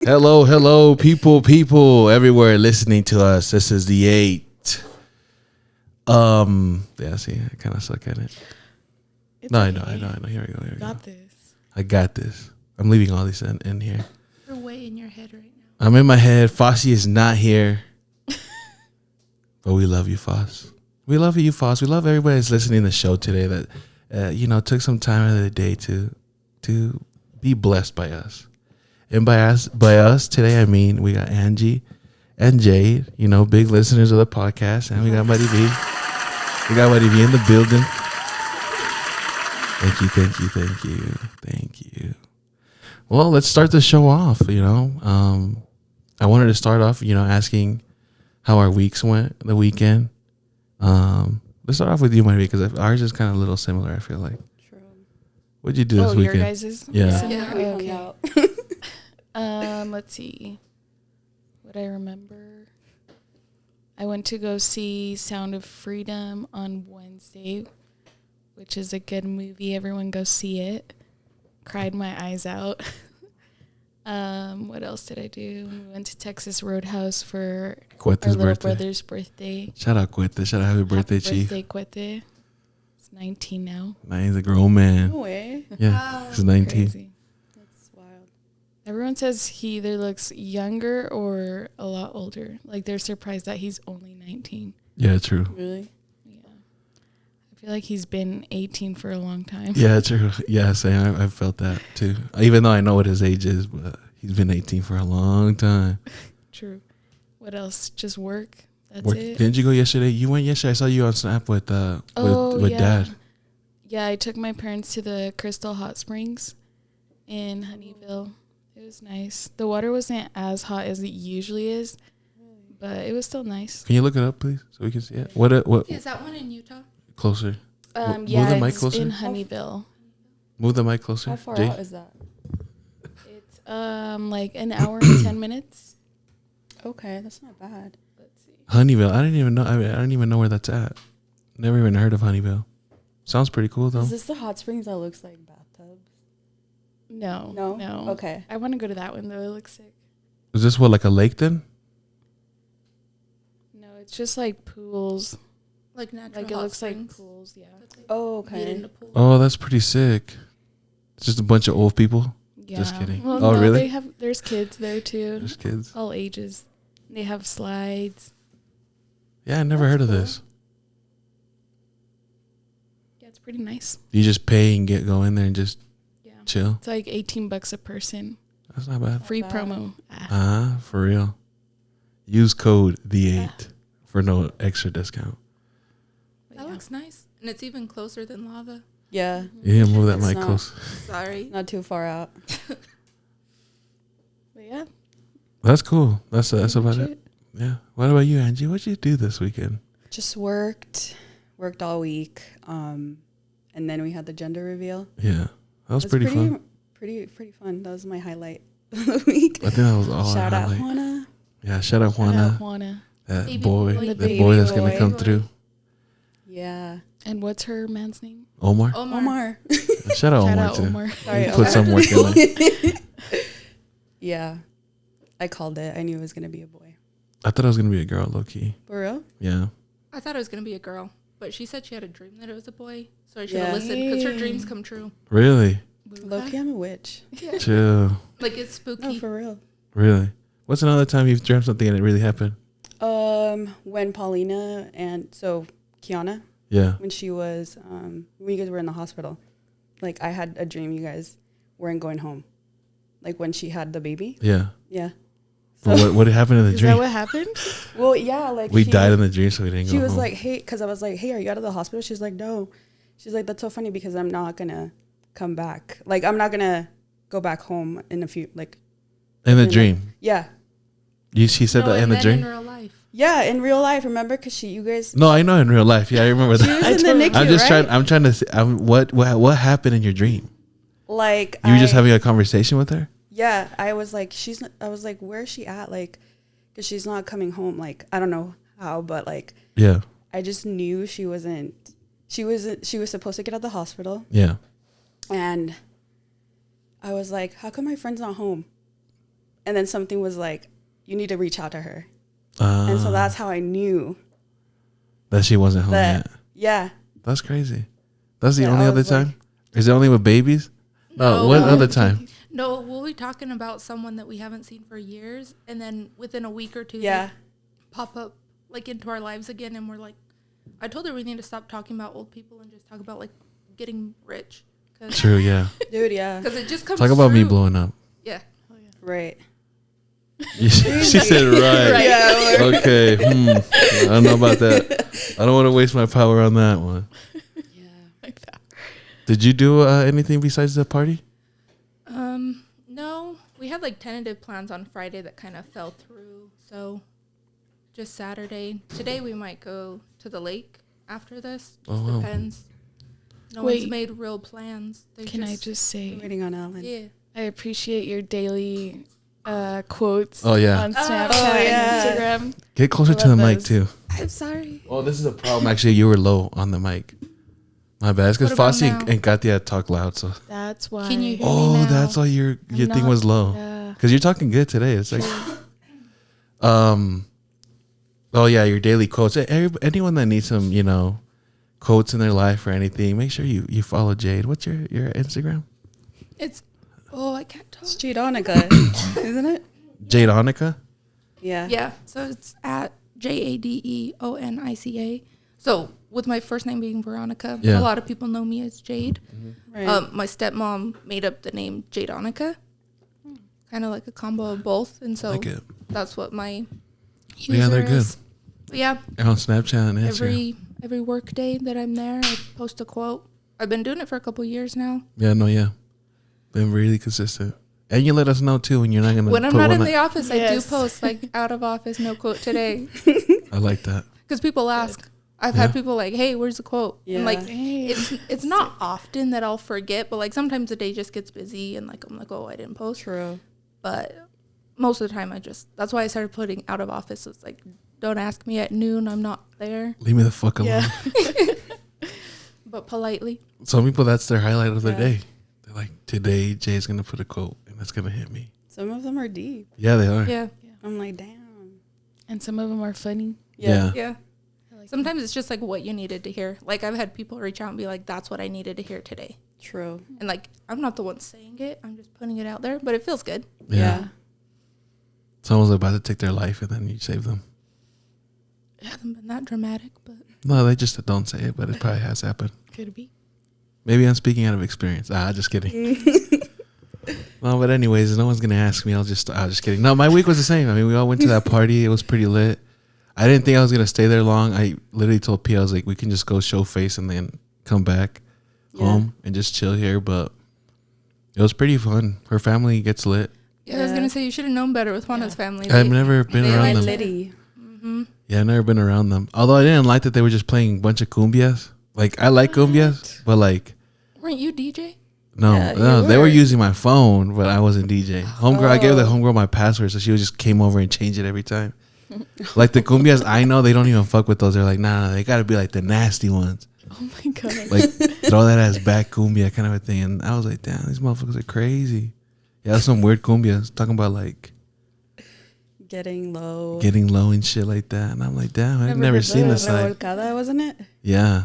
Hello, people everywhere listening to us. This is the 8. Yeah, see, I kind of suck at it. I know. Here we go. Got this. I got this. I'm leaving all these in here. You're way in your head right now. I'm in my head. Fossie is not here. But we love you, Foss. We love you, Foss. We love everybody that's listening to the show today that, took some time out of the day to be blessed by us. And by us today, I mean we got Angie and Jade, big listeners of the podcast. And we got Marivi. We got Marivi in the building. Thank you. Well, let's start the show off, I wanted to start off, asking how our weeks went the weekend. Let's start off with you, Marivi, because ours is kind of a little similar, I feel like. True. What'd you do this weekend? Your guys's? Yeah. We hung out. Let's see. What I remember. I went to go see Sound of Freedom on Wednesday, which is a good movie. Everyone go see it. Cried my eyes out. What else did I do? We went to Texas Roadhouse for Cuete's our little birthday. brother's birthday. Shout out Cuete. Shout out happy birthday, Chief. Happy birthday, Cuete. He's 19 now. Man, he's a grown man. No way. Yeah, he's 19. Crazy. That's wild. Everyone says he either looks younger or a lot older. Like, they're surprised that he's only 19. Yeah, true. Really? Yeah. I feel like he's been 18 for a long time. Yeah, true. Yeah, same. I've felt that too. Even though I know what his age is, but he's been 18 for a long time. True. What else? Just work? That's Work. it? Didn't you go yesterday? You went yesterday. I saw you on Snap with yeah. Dad. Yeah, I took my parents to the Crystal Hot Springs in Honeyville. It was nice. The water wasn't as hot as it usually is, but it was still nice. Can you look it up, please, so we can see it? What Is that one in Utah? Closer. Yeah, Move the mic it's closer. in Honeyville. Move the mic closer. How far Jay? out is that? It's like an hour and 10 minutes. Okay, that's not bad. Let's see. Honeyville. I didn't even know. I don't even know where that's at. Never even heard of Honeyville. Sounds pretty cool though. Is this the hot springs that looks like bathtubs? No. Okay. I want to go to that one though. It looks sick. Is this what, like a lake then? No, it's just like pools. Like natural Like it hot looks springs. like pools. Yeah. Oh, Get in okay. the pool. Oh, that's pretty sick. It's just a bunch of old people. Yeah. Just kidding. Well, Oh, no, really? There's kids there too. There's kids. All ages. They have slides. Yeah, I never heard of this. Yeah, it's pretty nice. You just pay and go in there and just Yeah. chill. It's like $18 a person. That's not bad. Free bad. promo. Ah. For real. Use code the8 for no extra discount. But That yeah. looks nice. And it's even closer than lava. Yeah, You didn't move that It's mic not. close. Sorry. not too far out. But yeah. That's cool. That's about Pretty it. Yeah. What about you, Angie? What'd you do this weekend? Just worked all week. And then we had the gender reveal. Yeah. That was It pretty fun. Pretty fun. That was my highlight of the week. I think that was all Shout our out highlight. Juana. Yeah, shout out Shout out Juana. Juana. That Baby boy. boy. That Baby boy that's going boy. to come through. Yeah. And what's her man's name? Omar. Omar. Shout out Shout Omar, out too. Omar. Sorry, Put Omar. some work in there. Yeah. I called it. I knew it was going to be a boy. I thought it was going to be a girl, low key. For real? Yeah. I thought it was going to be a girl. But she said she had a dream that it was a boy. So I should Yeah. have listened because her dreams come true. Really? Low-key, I'm a witch. Chill. Like it's spooky. No, for real. Really? What's another time you've dreamt something and it really happened? When Paulina and so Kiana, Yeah. when she was, when you guys were in the hospital, like I had a dream you guys weren't going home. Like when she had the baby. Yeah. Yeah. But what happened in the Is dream? that what happened? Well, yeah, like We she, died in the dream, so we didn't go She was home. like, hey, because I was like, hey, are you out of the hospital? She's like, no. She's like, that's so funny because I'm not going to come back. Like, I'm not going to go back home in a few, like. in the like- dream. Yeah. She said No, that in and the then dream? in real life. Yeah, in real life, remember? Because you guys. No, I know in real life. Yeah, I remember She that. was in the NICU, I'm just right? trying to see, what happened in your dream? Like. You were just having a conversation with her? Yeah, I was like, I was like, where is she at? Like, because she's not coming home. Like, I don't know how, but like, Yeah. I just knew she was supposed to get out of the hospital. Yeah. And I was like, how come my friend's not home? and then something was like, you need to reach out to her. And so that's how I knew that she wasn't home that. yet. Yeah. That's crazy. That's the Yeah, only I other was time? like- Is it only with babies? No, what other time? No, we'll be talking about someone that we haven't seen for years, and then within a week or two, Yeah. they pop up like into our lives again, and we're like, I told her we need to stop talking about old people and just talk about like getting rich. True, yeah. Dude, yeah. Because it just comes. Talk about me true. blowing up. Yeah. Right. she said right. Yeah. Okay. I don't know about that. I don't want to waste my power on that one. Yeah. Like that. Did you do anything besides the party? No, we had like tentative plans on Friday that kind of fell through. So just Saturday. Today we might go to the lake after this. Oh, wow. Depends. No Wait. one's made real plans. Can I just say, Waiting on Alan. Yeah. I appreciate your daily quotes Oh, yeah. on Snapchat yeah. and Instagram. Get closer I to the love mic, those. too. I'm sorry. Oh, this is a problem. Actually, you were low on the mic. My bad. It's because What about Fossie now? and Katia talk loud. So. That's why. Can you hear me Oh, now? that's why your I'm thing not- was low. Yeah. Because you're talking good today. It's like, oh yeah, your daily quotes. Anyone that needs some, quotes in their life or anything, make sure you follow Jade. What's your Instagram? It's, I can't talk. It's Jadeonica, isn't it? Jade Onica. Yeah. Yeah. So it's at JADEONICA. So with my first name being Veronica, Yeah. a lot of people know me as Jade. Right. My stepmom made up the name Jadeonica. Kind of like a combo of both. And so Like it. that's what my user Yeah, they're good. is. But yeah, And on Snapchat and Instagram. every work day that I'm there, I post a quote. I've been doing it for a couple years now. Yeah. Been really consistent. And you let us know too when you're not gonna. When I'm put not in one the office, I do Yes. post like out of office, no quote today. I like that. Because people ask. I've Yeah. had people like, "Hey, where's the quote?" And like, Hey. it's not often that I'll forget, but like sometimes the day just gets busy, and like I'm like, "Oh, I didn't post." True. But most of the time, that's why I started putting out of office. It's like, don't ask me at noon. I'm not there, Leave me the fuck alone. Yeah. but politely. Some people, that's their highlight of the Yeah. day. They're like, today Jay's gonna put a quote and that's gonna hit me. Some of them are deep. Yeah, they are. Yeah, I'm like, damn. And some of them are funny. Yeah. yeah. I like Sometimes it's just like what you needed to hear. Like I've had people reach out and be like, "That's what I needed to hear today." True. And like I'm not the one saying it. I'm just putting it out there, but it feels good. Yeah. Someone's about to take their life and then you save them. It hasn't been that dramatic, but No, they just don't say it, but it probably has happened. Could be. Maybe I'm speaking out of experience. Just kidding. No, but anyways, no one's gonna ask me. Just kidding. No, my week was the same. I mean, we all went to that party. It was pretty lit. I didn't think I was gonna stay there long. I literally told P, I was like, we can just go show face and then come back home and just chill here. But it was pretty fun. Her family gets lit. yeah, I was Yeah. gonna say you should have known better with Juana's family. I've never been they around like them. Liddy. Mm-hmm. Yeah, I've never been around them. Although I didn't like that they were just playing a bunch of cumbias. Like I like cumbias, but like Weren't you DJ? no, Yeah, no, you they were were. using my phone, but I wasn't DJ. I gave the homegirl my password, so she just came over and changed it every time. Like the cumbias, I know they don't even fuck with those. They're like, nah, they gotta be like the nasty ones, Oh my god. like throw that ass back cumbia kind of a thing. And I was like, damn, these motherfuckers are crazy. Yeah, that's some weird cumbias talking about like Getting low. getting low and shit like that. And I'm like, damn, I've Never never heard seen that. this side. Revolcada, wasn't it? Yeah,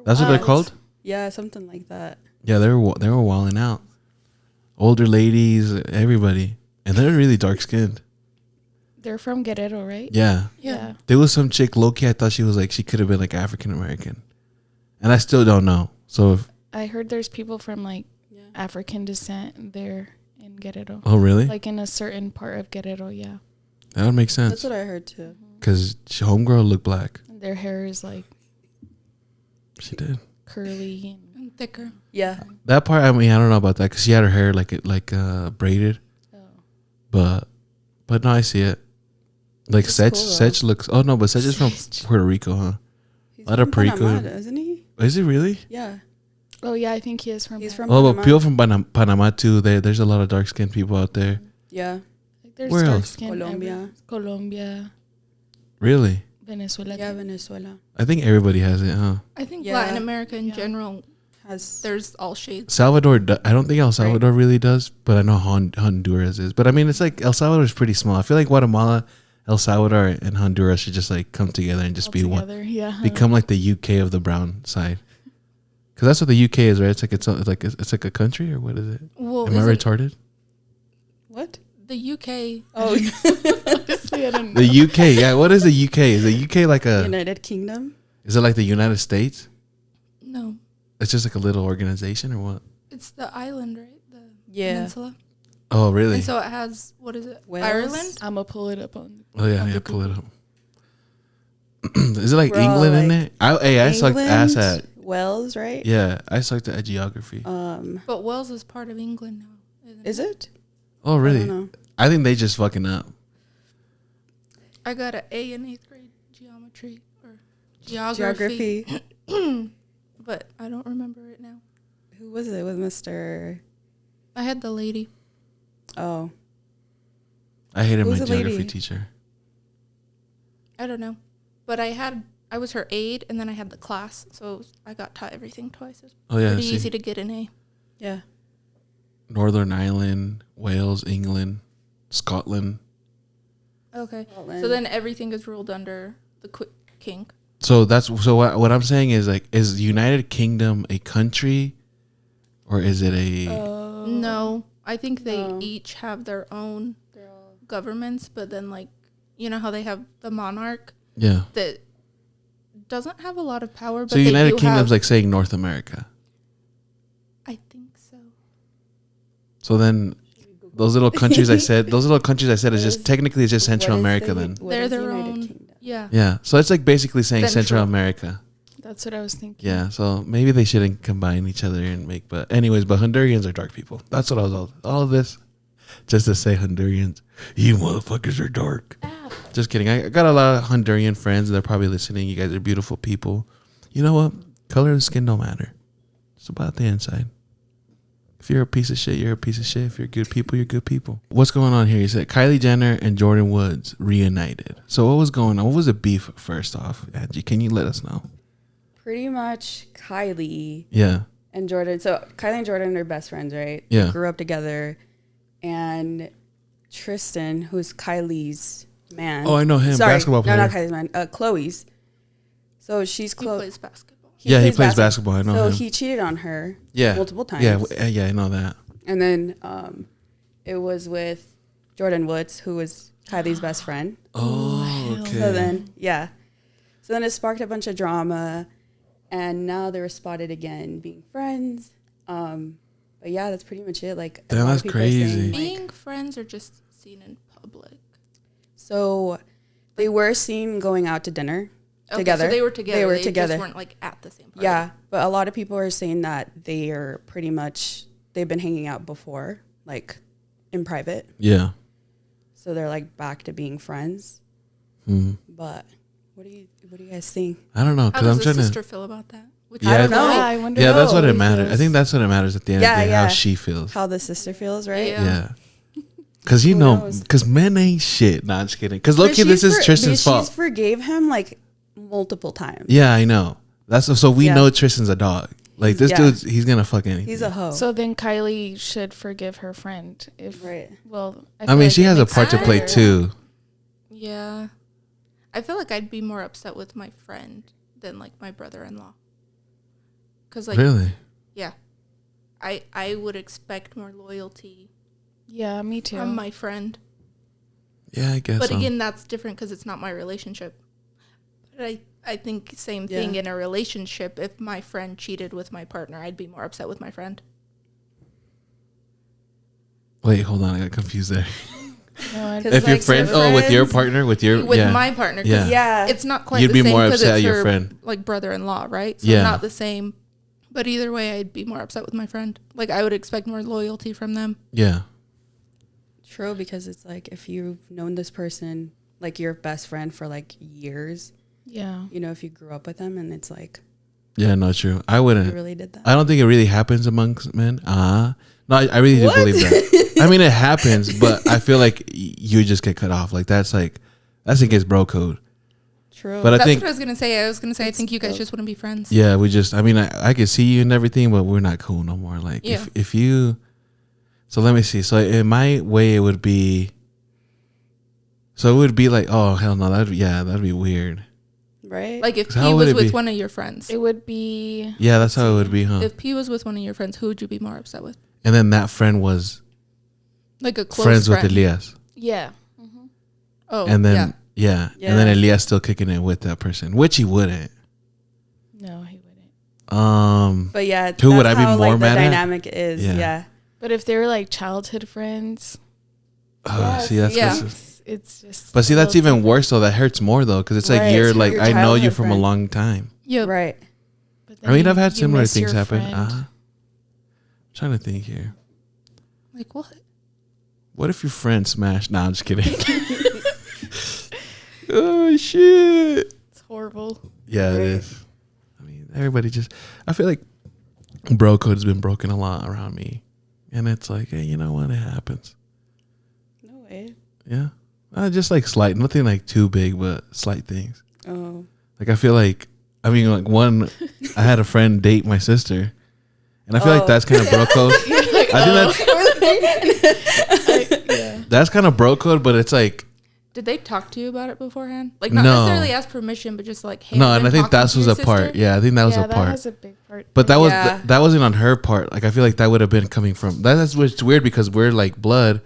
that's what they're wild. called. Yeah, something like that. Yeah, they were wilding out. Older ladies, everybody, and they're really dark skinned. They're from Guerrero, right? Yeah, Yeah. there was some chick low-key. I thought she was like she could have been like African American, and I still don't know. So if I heard there's people from like Yeah. African descent there in Guerrero. oh really, Like in a certain part of Guerrero, yeah. that would make sense That's what I heard too. because homegirl looked black. And their hair is like She did curly and And thicker. Yeah. that part. I mean, I don't know about that because she had her hair like braided, but no, I see it. Like That's Sech, cool, though. Sech looks. Oh no, but Sech is from Puerto Rico, huh? He's A lot of from Perico. Panama, isn't he? Is it really? Yeah. Oh yeah, I think he is from. He's Panama. from Oh, but Panama. people from Panama too. There's a lot of dark skinned people out there. Yeah. Like, there's Where dark else? skin Colombia. Colombia, Really? Venezuela. Yeah, Venezuela. I think everybody has it, huh? I think Yeah. Latin America in Yeah. general There's all shades. Salvador, I don't think El Salvador really does, but I know Honduras is. But I mean, it's like El Salvador is pretty small. I feel like Guatemala, El Salvador, and Honduras should just like come together and just All be together, one. yeah. Become like the UK of the brown side. Because that's what the UK is, right? It's like a country, or what is it? Well, Am I retarded? What? the UK? Oh, Honestly, I don't know. The UK, yeah. What is the UK? Is the UK like a? United Kingdom. Is it like the United States? No, It's just like a little organization, or what? it's the island, right? The Yeah. peninsula. Oh, really? And so it has, what is it? Wales? Ireland? I'm gonna pull it up on. Oh yeah, on yeah. the Pull it Google. up. Is it like Bro, England in like it? I sucked ass at. Wales, right? Yeah, I sucked at geography. But Wales is part of England now, isn't Is it? Oh, I really? don't know. I think they just fucking up. I got an A in 8th grade geometry or geography. But I don't remember it now. Who was it with Mr. I had the lady. Oh, I hated my Who's the geography lady? teacher. I don't know. But I was her aide, and then I had the class. So I got taught everything twice. It was Oh yeah, pretty see, easy to get an A. yeah. Northern Ireland, Wales, England, Scotland. Okay. Scotland. So then everything is ruled under the king. So what I'm saying is like, is United Kingdom a country, or is it a? No, I think they No. each have their own governments, but then like, you know how they have the monarch Yeah. that doesn't have a lot of power, but So United they do Kingdom's have, like saying North America. I think so. So then, those little countries I said is just technically it's just Central America then. They're their own. Yeah. Yeah. So it's like basically saying Central Central. America. That's what I was thinking. Yeah. So maybe they shouldn't combine each other and make. But anyways, but Hondurans are dark people. That's what I was all of this, just to say Hondurans, you motherfuckers are dark. Just kidding. I got a lot of Honduran friends. They're probably listening. You guys are beautiful people. You know what? Color of skin don't matter. It's about the inside. If you're a piece of shit, you're a piece of shit. If you're good people, you're good people. What's going on here? You said Kylie Jenner and Jordan Woods reunited. So what was going on? What was the beef first off? Angie, can you let us know? Pretty much Kylie Yeah. and Jordan. So Kylie and Jordan are best friends, right? Yeah. They grew up together. And Tristan, who's Kylie's man. Oh, I know him. Sorry, Basketball player. No, not Kylie's man. Chloe's. So she's He Chloe. plays basketball. He plays basketball. I know so him. he cheated on her Yeah. multiple times. Yeah, I know that. And then it was with Jordan Woods, who was Kylie's best friend. Oh, okay. So then, yeah. So then it sparked a bunch of drama. And now they were spotted again being friends. But yeah, that's pretty much it. Like, a Damn, lot of that's people are saying, crazy. like- Being friends or just seen in public? So they were seen going out to dinner Okay, together. So they were together. They were Just together. weren't like at the same party. Yeah, but a lot of people are saying that they are pretty much, they've been hanging out before, like in private. Yeah. So they're like back to being friends. Mm. But what do you guys think? I don't know, How because I'm does the trying sister to. feel about that? Which Yeah, I don't know. Yeah, I wonder Yeah, that's how what it he matters. I feels. think that's what it matters at the end of the day, how she feels. How the sister feels, right? Yeah. Yeah. Because Who know, knows? because men ain't shit. Nah, I'm just kidding. Because But low-key, this is Tristan's She fault. forgave him like multiple times. Yeah, I know. That's so we Yeah. know Tristan's a dog. Like this Yeah. dude's, he's gonna fuck anything. He's a hoe. So then Kylie should forgive her friend. If Right. Well, I feel mean, like she it has a makes part to it play better. too. Yeah. I feel like I'd be more upset with my friend than like my brother-in-law. Cause like, Really? yeah, I would expect more loyalty Yeah, me too. from my friend. Yeah, I guess. But so. again, that's different because it's not my relationship. But I think same thing Yeah. in a relationship. If my friend cheated with my partner, I'd be more upset with my friend. Wait, hold on. I got confused there. No, I- 'Cause If your like, friend, so with your friends- partner, with My partner. 'Cause Yeah. Yeah. It's not quite You'd the be same more 'cause upset it's at your her, friend. like brother-in-law, right? So Yeah. not the same. But either way, I'd be more upset with my friend. Like I would expect more loyalty from them. Yeah. True, because it's like if you've known this person, like your best friend for like years, yeah. you know, if you grew up with them and it's like Yeah, no, true. I you wouldn't. really did that. I don't think it really happens amongst men. No, I really do What? believe that. I mean, it happens, but I feel like you just get cut off. Like that's against bro code. True. But I That's think, what I was gonna say. I It's think you guys dope. just wouldn't be friends. yeah, we just, I mean, I could see you and everything, but we're not cool no more. Like, Yeah. if you, so let me see. So in my way, it would be, so it would be like, oh, hell no, that'd be weird. Right? Like if 'Cause P how would was it with be? one of your friends, It would be. Yeah, that's how it would be, huh? if P was with one of your friends, who would you be more upset with? And then that friend was Like a close friends friend. with Elias. Yeah. Oh, And then, yeah. yeah. And then Elias still kicking it with that person, which he wouldn't. No, he wouldn't. But yeah, Who would that's I be how, more like, mad the at? dynamic is. Yeah. Yeah. But if they were like childhood friends, See, that's Yeah. it's just. but see, a that's little even worse though. That hurts more though, because it's like Right, you're it's like, your I know you childhood from a friend. long time. Yep. Right. But I then mean, I've had you similar miss things your happen. friend. Trying to think here. Like what? What if your friend smashed? Nah, I'm just kidding. Oh shit! It's horrible. Yeah, it is. I mean, everybody just. I feel like bro code has been broken a lot around me, and it's like, hey, you know what? It happens. No way. Yeah, just like slight, nothing like too big, but slight things. Oh. Like I feel like, I mean, like one, I had a friend date my sister, and I feel like Oh. that's kind of bro code. I think that's kind of bro code, but it's like. Did they talk to you about it beforehand? Like not No. necessarily ask permission, but just like, hey. No, I've and been I think talking that to was your a part. sister. Yeah, I think that was yeah, a that part. has a big part. But that was Yeah. that wasn't on her part. Like I feel like that would have been coming from that's what's weird because we're like blood,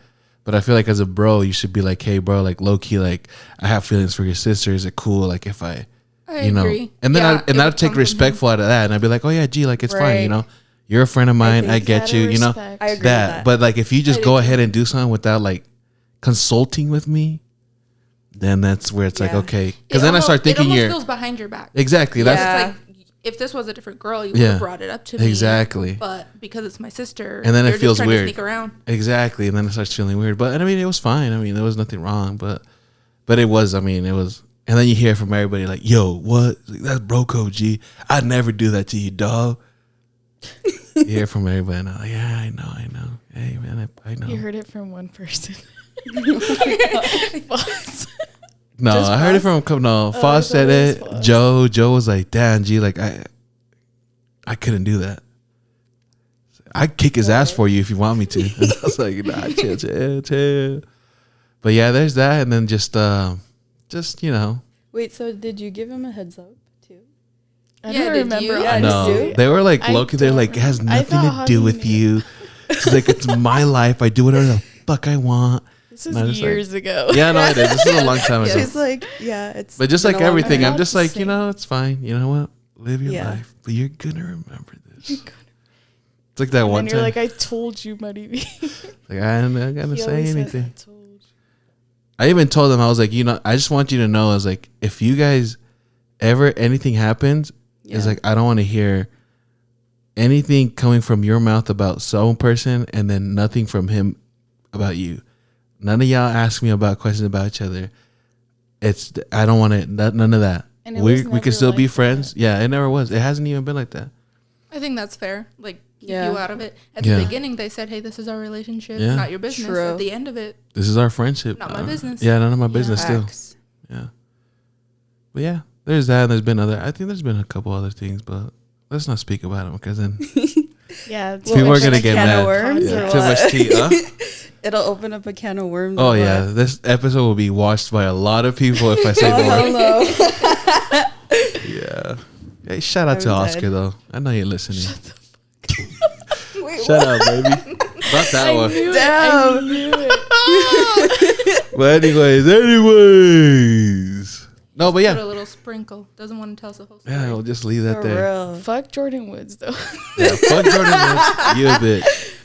but I feel like as a bro, you should be like, hey, bro, like low key, like I have feelings for your sister. Is it cool? Like if I, I you know, agree. and then Yeah, it I'd would take come from respectful out of that, and I'd be like, oh yeah, gee, like it's fine, Right. you know, you're a friend of mine, I think get you, you know, I agree with that. that. But like if you just I go agree. ahead and do something without like consulting with me, then that's where it's like Yeah. okay, It because then I almost- start thinking it almost you're feels behind your back. exactly that's Yeah. It's like if this was a different girl, you would Yeah. have brought it up to me. exactly. But because it's my sister, And then it you're just feels trying weird. To sneak around. Exactly, and then it starts feeling weird. But I mean, it was fine. I mean, there was nothing wrong. But it was. I mean, it was. And then you hear from everybody like, "Yo, what? Like, that's bro code, G. I'd never do that to you, dog." You hear from everybody, and I'm like, "Yeah, I know. Hey, man, I know." You heard it from one person. No, Just I heard it Foss? from no. I Foss thought said it it. was Foss. Joe was like, "Damn, G, like I couldn't do that. I'd kick his ass for you if you want me to." And I was like, "Nah, chill." But yeah, there's that, and then just you know, Wait, so did you give him a heads up too? I Yeah, don't did remember. you? Yeah, no, do? they were like I Loki. They're don't like, it has remember. I nothing to thought do Javi with knew. you. She's like, it's my life. I do whatever the fuck I want. This And I is just like- years ago. Yeah, no, it is. This is a long time ago. She's like, yeah, it's. But just been like a long everything, time. I'm just Not the like, you same. know, it's fine. You know what? Live your Yeah. life, but you're gonna remember this. It's like that And one then you're time. like, I told you, Marivi. Like I'm not gonna He say always says, anything. I told you. I even told them, I was like, you know, I just want you to know, I was like, if you guys ever anything happens, it's Yeah. like I don't want to hear anything coming from your mouth about some person and then nothing from him about you. None of y'all ask me about questions about each other. It's I don't want it. None of that. And it We was can never still be like friends. Yeah, it never was. It hasn't even been like that. I think that's fair. Like keep Yeah. you out of it. At Yeah. the beginning, they said, "Hey, this is our relationship, Yeah. not your business." True. At the end of it, This is our friendship. Not my business. Yeah, none of my business still. Facts. Yeah. But yeah, there's that. There's been I think there's been a couple other things, but let's not speak about them because then Yeah. it's people like are gonna a get can mad. of worms Yeah, or too what? much tea, huh? It'll open up a can of worms. Oh or yeah, what? this episode will be watched by a lot of people if I say Oh, more. hello. Yeah. Hey, shout out to I'm Oscar dead. though. I know you're listening. Wait, Shout out, baby. Not that I one. knew Damn. it. I knew it. But anyways. No, but put yeah. a little sprinkle. Doesn't want to tell us the whole story. Yeah, we'll just leave that For there. real. Fuck Jordan Woods though. Yeah, fuck Jordan Woods. You a bitch.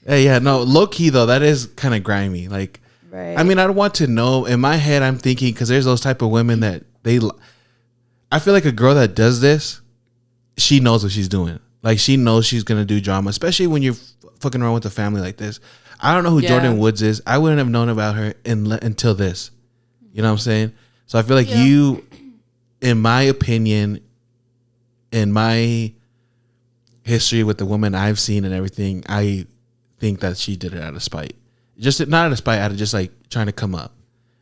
Hey, yeah, no, low key though, that is kind of grimy. Like, Right. I mean, I'd want to know. In my head, I'm thinking because there's those type of women that I feel like a girl that does this, she knows what she's doing. Like she knows she's gonna do drama, especially when you're fucking around with a family like this. I don't know who Yeah. Jordan Woods is. I wouldn't have known about her until this. You know what I'm saying? So I feel like Yeah. you, in my opinion, in my history with the woman I've seen and everything, I think that she did it out of spite. Just not out of spite, out of just like trying to come up.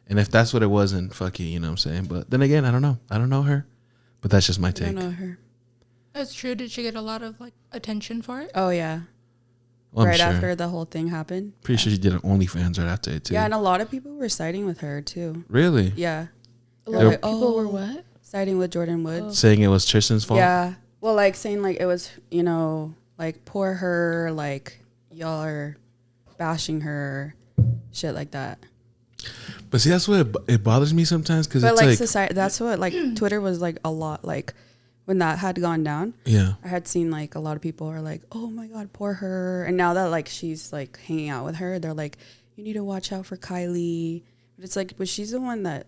And if that's what it was, then fuck you, you know what I'm saying? But then again, I don't know. I don't know her. But that's just my I take. don't know her. That's true. Did she get a lot of like attention for it? Oh yeah. Well, I'm right sure. after the whole thing happened. Pretty sure she did an OnlyFans right after it too. Yeah, and a lot of people were siding with her too. Really? Yeah. A They're lot like, of people were "Oh," what? siding with Jordan Woods. Saying it was Tristan's fault? Yeah. Well, like saying like it was, you know, like poor her, like y'all are bashing her, shit like that. But see, that's what it bothers me sometimes because But it's like like, society, that's what like Twitter was like a lot like when that had gone down. yeah. I had seen like a lot of people are like, oh my God, poor her. And now that like she's like hanging out with her, they're like, you need to watch out for Kylie. But it's like, but she's the one that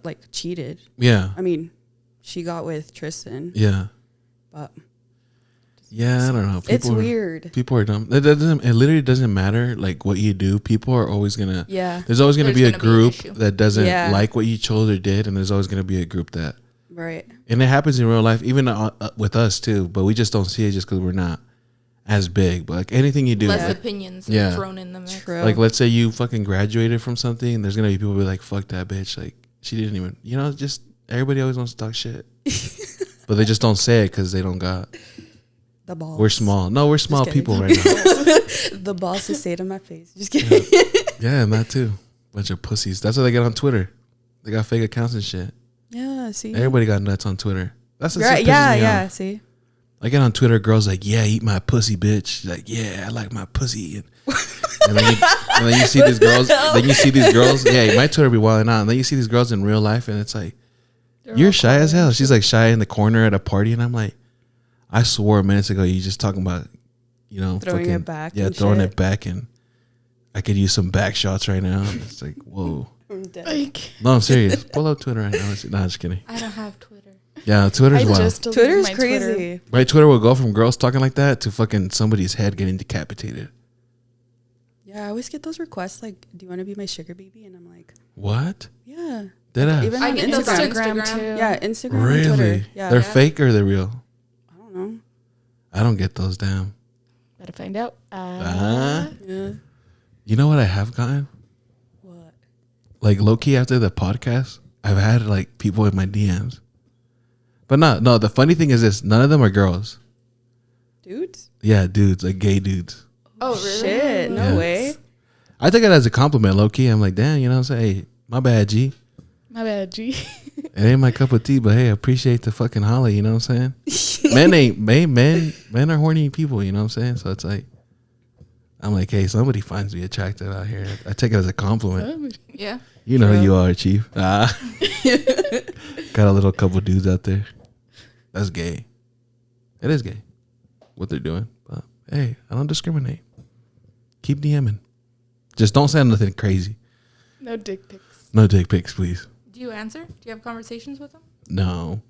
like cheated. Yeah. I mean, she got with Tristan, Yeah. but Yeah, I don't know. it's weird. People are dumb. It literally doesn't matter like what you do. People are always gonna. Yeah. There's always gonna There's be a gonna be an group issue. that doesn't Yeah. like what you chose or did, and there's always gonna be a group that. Right. And it happens in real life, even with us too. But we just don't see it just because we're not as big. But like anything you do, Less like, opinions Yeah. thrown in the mix. True. like let's say you fucking graduated from something, and there's gonna be people be like, "Fuck that bitch!" Like she didn't even, you know, just everybody always wants to talk shit, but they just don't say it because they don't got. The balls. We're small. No, we're small kidding. people right now. The balls to say it in my face. Just kidding. Yeah, and that too. Bunch of pussies. That's what they get on Twitter. They got fake accounts and shit. Yeah, see. Everybody got nuts on Twitter. That's what Right. pisses Yeah, me yeah, off. see. I get on Twitter, girls like, yeah, eat my pussy, bitch. She's like, yeah, I like my pussy. And then you see these girls. Then you see these girls. Yeah, my Twitter be wilding out. And then you see these girls in real life, and it's like, you're shy as hell. She's like shy in the corner at a party, and I'm like, I swore minutes ago you just talking about, you know, Throwing fucking, it back yeah, and throwing shit. it back, and I could use some back shots right now. It's like, whoa. I'm dead. Like, No, I'm serious. Pull up Twitter right now. No, I'm just kidding. I don't have Twitter. Yeah, Twitter's I wild. just deleted Twitter's my crazy. Twitter. My Twitter will go from girls talking like that to fucking somebody's head getting decapitated. Yeah, I always get those requests like, do you want to be my sugar baby? And I'm like, What? yeah. Did I? Even I on get those on Instagram. Instagram. too. Yeah, Instagram and Really? Twitter. Yeah. They're Yeah. fake or they're real? I don't know. I don't get those. Damn. Better find out. Yeah. You know what I have gotten? What? Like low key after the podcast, I've had like people in my DMs. But no. The funny thing is this: none of them are girls. Dudes? Yeah, dudes, like gay dudes. Oh, really? Shit, no Yeah. way. I take it as a compliment, low key. I'm like, damn, you know what I'm saying? Hey, my bad, G. My bad, G. It ain't my cup of tea, but hey, I appreciate the fucking holly, you know what I'm saying? Men are horny people, you know what I'm saying? So it's like, I'm like, hey, somebody finds me attractive out here. I take it as a compliment. Yeah. You know who True. you are, Chief. Got a little couple dudes out there. That's gay. It is gay, what they're doing. But hey, I don't discriminate. Keep DMing. Just don't send nothing crazy. No dick pics. No dick pics, please. Do you answer? Do you have conversations with them? No.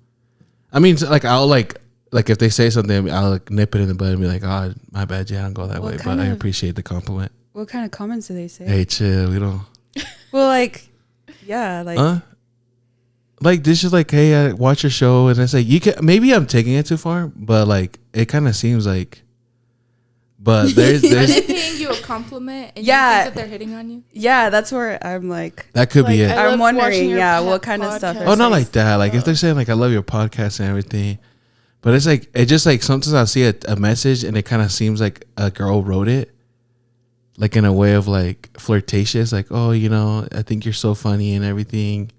I mean, so, like, I'll like if they say something, I'll like nip it in the bud and be like, oh, my bad, yeah, I don't go that What way. But kind I of- appreciate the compliment. What kind of comments do they say? Hey, chill. We don't. Well, like, yeah, like, Huh? Like, this is like, hey, I watch your show. And it's like, you can, maybe I'm taking it too far, but like, it kind of seems like, but Are there's they paying you a compliment and Yeah. you think that they're hitting on you? yeah, that's where I'm like, that could be Like, it. I I'm love watching wondering, your yeah, what kind of stuff. podcast. they're Oh, not saying. like that. Like if they're saying like I love your podcast and everything, but it's like it just like sometimes I'll see a message and it kind of seems like a girl wrote it, like in a way of like flirtatious, like oh you know I think you're so funny and everything.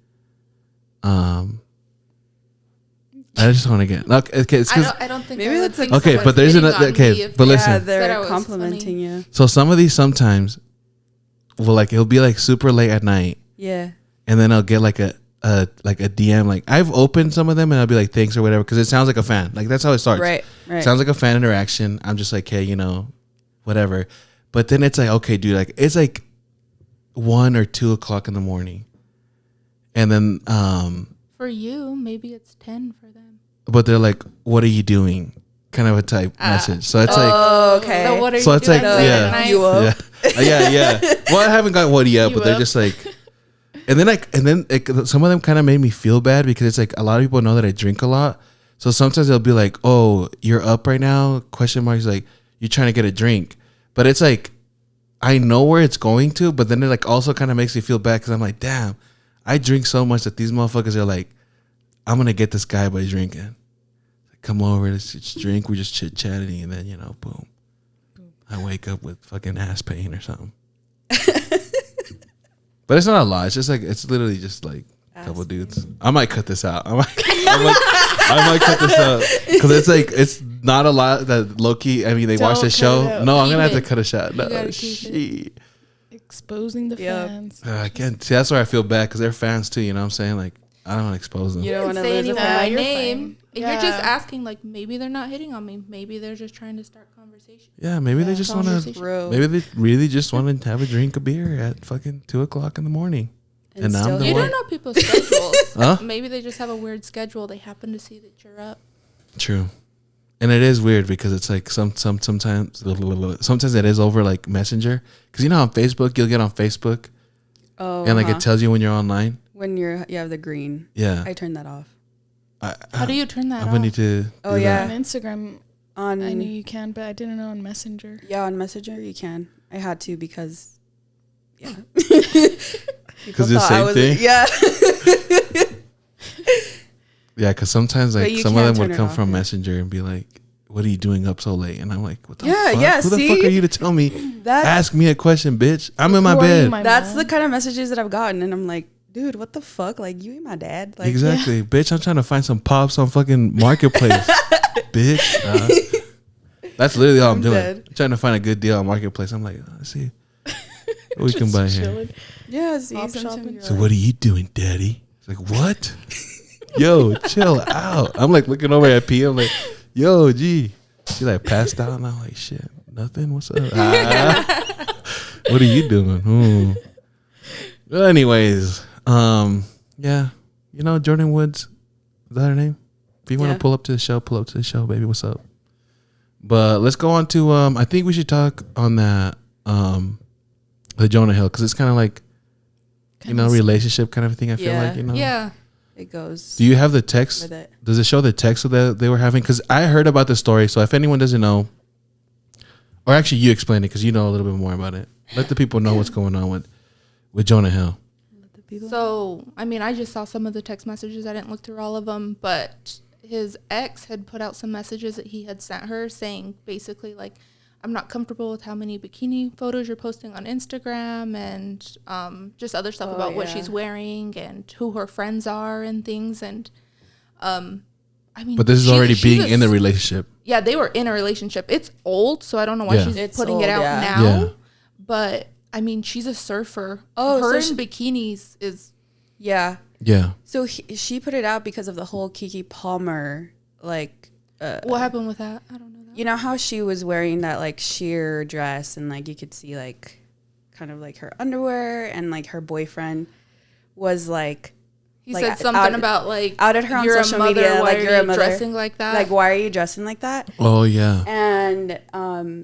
I just want to get okay. It's 'cause- I don't think Maybe I would that's think like- Okay, someone's but there's hitting another- on okay, me if but they listen. Yeah, said I they're was complimenting you. so some of these sometimes, well, like it'll be like super late at night, Yeah. and then I'll get like a DM. Like I've opened some of them and I'll be like thanks or whatever because it sounds like a fan. Like that's how it starts. Right. Sounds like a fan interaction. I'm just like, hey, you know, whatever. But then it's like, okay, dude, like it's like 1 or 2 o'clock in the morning. And then For you, maybe it's 10 for them. but they're like, what are you doing? Kind of a type message. So it's like Oh, okay. So what are So you it's doing like, late yeah. at night? You up? yeah. Well, I haven't got one yet, You but they're up? just like and then some of them kind of made me feel bad because it's like a lot of people know that I drink a lot. So sometimes they'll be like, "Oh, you're up right now?" Question mark. He's like, "You're trying to get a drink." But it's like I know where it's going to, but then it like also kind of makes me feel bad because I'm like, damn, I drink so much that these motherfuckers are like, I'm gonna get this guy by drinking. Come over, let's just drink. We just chit chatting, and then boom. I wake up with fucking ass pain or something. But it's not a lot. It's just like it's literally just like a couple dudes. I might cut this out. I might cut this out because it's like it's not a lot that low key. I mean, they watch the show. No, I'm gonna have to cut a shot. No, shit. Exposing the fans. I can't. See, that's where I feel bad because they're fans too. You know what I'm saying? Like I don't want to expose them. You don't want to say lose a anyone fan. by You're name. fine. You're just asking, like, maybe they're not hitting on me. Maybe they're just trying to start conversation. Yeah, maybe they just want to. Maybe they really just want to have a drink of beer at fucking 2:00 in the morning. And now I'm the You one. don't know people's schedules. Huh? Maybe they just have a weird schedule. They happen to see that you're up. True. And it is weird because it's like sometimes it is over like Messenger. Because you know on Facebook you'll get on Facebook and like it tells you when you're online. When you have the green. Yeah. I turned that off. How do you turn that off? I need to. Oh do yeah. that. On Instagram, I knew you can, but I didn't know on Messenger. Yeah, on Messenger you can. I had to because Because the same thing. Yeah. Yeah, because sometimes like you some of can't them would turn it come off, from yeah. Messenger and be like, "What are you doing up so late?" And I'm like, "What the Yeah, fuck? yeah, Who the see? fuck are you to tell me? That's Ask me a question, bitch. I'm in my Who are you, bed." my that's mom? the kind of messages that I've gotten, and I'm like, dude, what the fuck? Like, you ain't my dad. Like, Exactly, bitch. I'm trying to find some pops on fucking Marketplace, bitch. That's literally all I'm doing. dead. I'm trying to find a good deal on Marketplace. I'm like, let's see what we can buy here. Chilling. Yeah, see, Pop sometimes shopping. you're So like, what are you doing, daddy? It's like, what? Yo, chill out. I'm like looking over at P. I'm like, yo, G. She like passed out, and I'm like, shit, nothing. What's up? What are you doing? Well, anyways, yeah, Jordan Woods. Is that her name? If you want to Yeah. pull up to the show, baby. What's up? But let's go on to I think we should talk on that the Jonah Hill because it's kind of like relationship kind of thing. I feel Yeah. like Yeah. it goes Do you have the text? with it. Does it show the text that they were having? Because I heard about the story. So if anyone doesn't know, or actually you explain it because you know a little bit more about it. Let the people know what's going on with Jonah Hill. So, I mean, I just saw some of the text messages. I didn't look through all of them, but his ex had put out some messages that he had sent her saying basically like, I'm not comfortable with how many bikini photos you're posting on Instagram and just other stuff about what she's wearing and who her friends are and things. And I mean, But this is already being in the relationship. Yeah, they were in a relationship. It's old, so I don't know why she's It's putting old, it out yeah. now. Yeah. But I mean, she's a surfer. Oh, her so in bikinis is Yeah. Yeah. So she put it out because of the whole Keke Palmer, like, what happened with that? I don't know that. you know how she was wearing that like sheer dress and like you could see like kind of like her underwear and like her boyfriend was like He like, said something about like outed her on you're social a mother, media, why like are you're a you mother, dressing like that. like why are you dressing like that? Oh yeah. And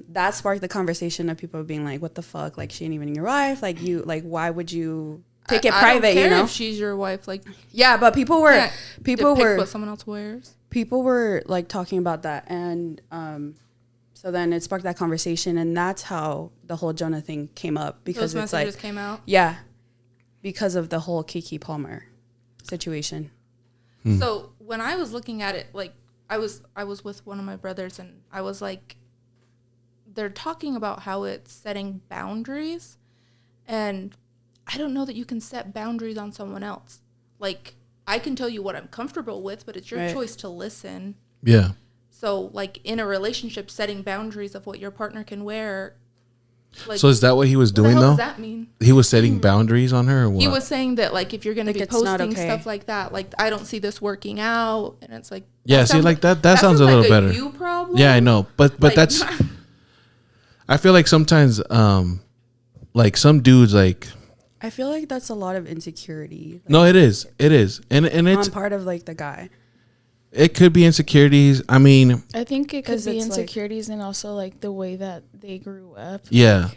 that sparked the conversation of people being like, what the fuck, like she ain't even your wife, like you, like why would you take it I private? don't care You know? if she's your wife, like Yeah, but people were can't depict what someone else wears. people were like talking about that, and so then it sparked that conversation, and that's how the whole Jonah thing came up because Those it's messages like came out. yeah, because of the whole Keke Palmer situation. So when I was looking at it, like I was with one of my brothers, and I was like, they're talking about how it's setting boundaries, and I don't know that you can set boundaries on someone else. Like I can tell you what I'm comfortable with, but it's your choice to listen. Yeah. So like in a relationship, setting boundaries of what your partner can wear. Like, So is that what he was what the doing hell though? does that mean? He was setting boundaries on her or what? He was saying that like if you're going to Like, be it's not posting okay. stuff like that, like I don't see this working out, and it's like Yeah, see, sounds like that sounds a little like better. You problem? Yeah, I know. But Like, that's I feel like sometimes like some dudes like I feel like that's a lot of insecurity. Like, no, it is. And it's on part of like the guy. it could be insecurities. I mean, I think it could 'Cause be it's like- insecurities and also like the way that they grew up. yeah.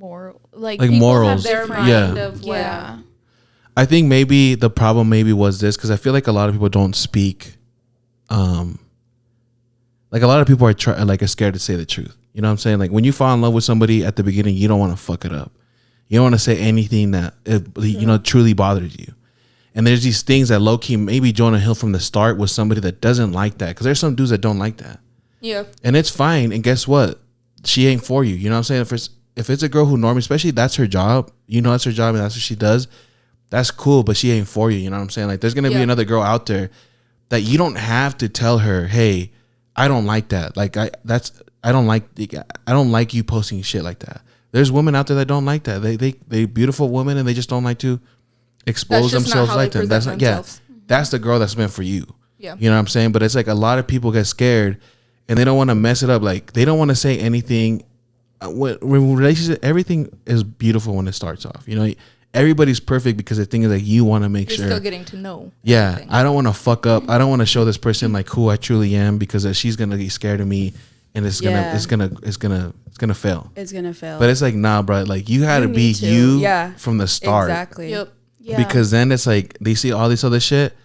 Like Like people have morals. their different- mind Yeah. of what. Yeah. I think maybe the problem maybe was this because I feel like a lot of people don't speak. Like a lot of people are scared to say the truth. You know what I'm saying? Like when you fall in love with somebody at the beginning, you don't want to fuck it up. You don't want to say anything that truly bothers you. And there's these things that low key, maybe Jonah Hill from the start was somebody that doesn't like that, because there's some dudes that don't like that. Yeah. And it's fine. And guess what? She ain't for you. You know what I'm saying? If it's a girl who normally, especially that's her job, that's her job and that's what she does, that's cool, but she ain't for you. You know what I'm saying? Like there's gonna be another girl out there that you don't have to tell her, hey, I don't like that. Like I don't like you posting shit like that. There's women out there that don't like that. They beautiful women and they just don't like to expose themselves like that. That's not, that's the girl that's meant for you. Yeah. You know what I'm saying? But it's like a lot of people get scared and they don't want to mess it up. Like they don't want to say anything. When relationship, everything is beautiful when it starts off. Everybody's perfect because the thing is like you want to make sure you're still getting to know. Yeah, everything. I don't want to fuck up. I don't want to show this person like who I truly am because she's gonna be scared of me, and it's gonna fail. It's gonna fail. But it's like nah, bro. Like you gotta be you from the start. Exactly. Yep. Yeah. Because then it's like they see all this other shit,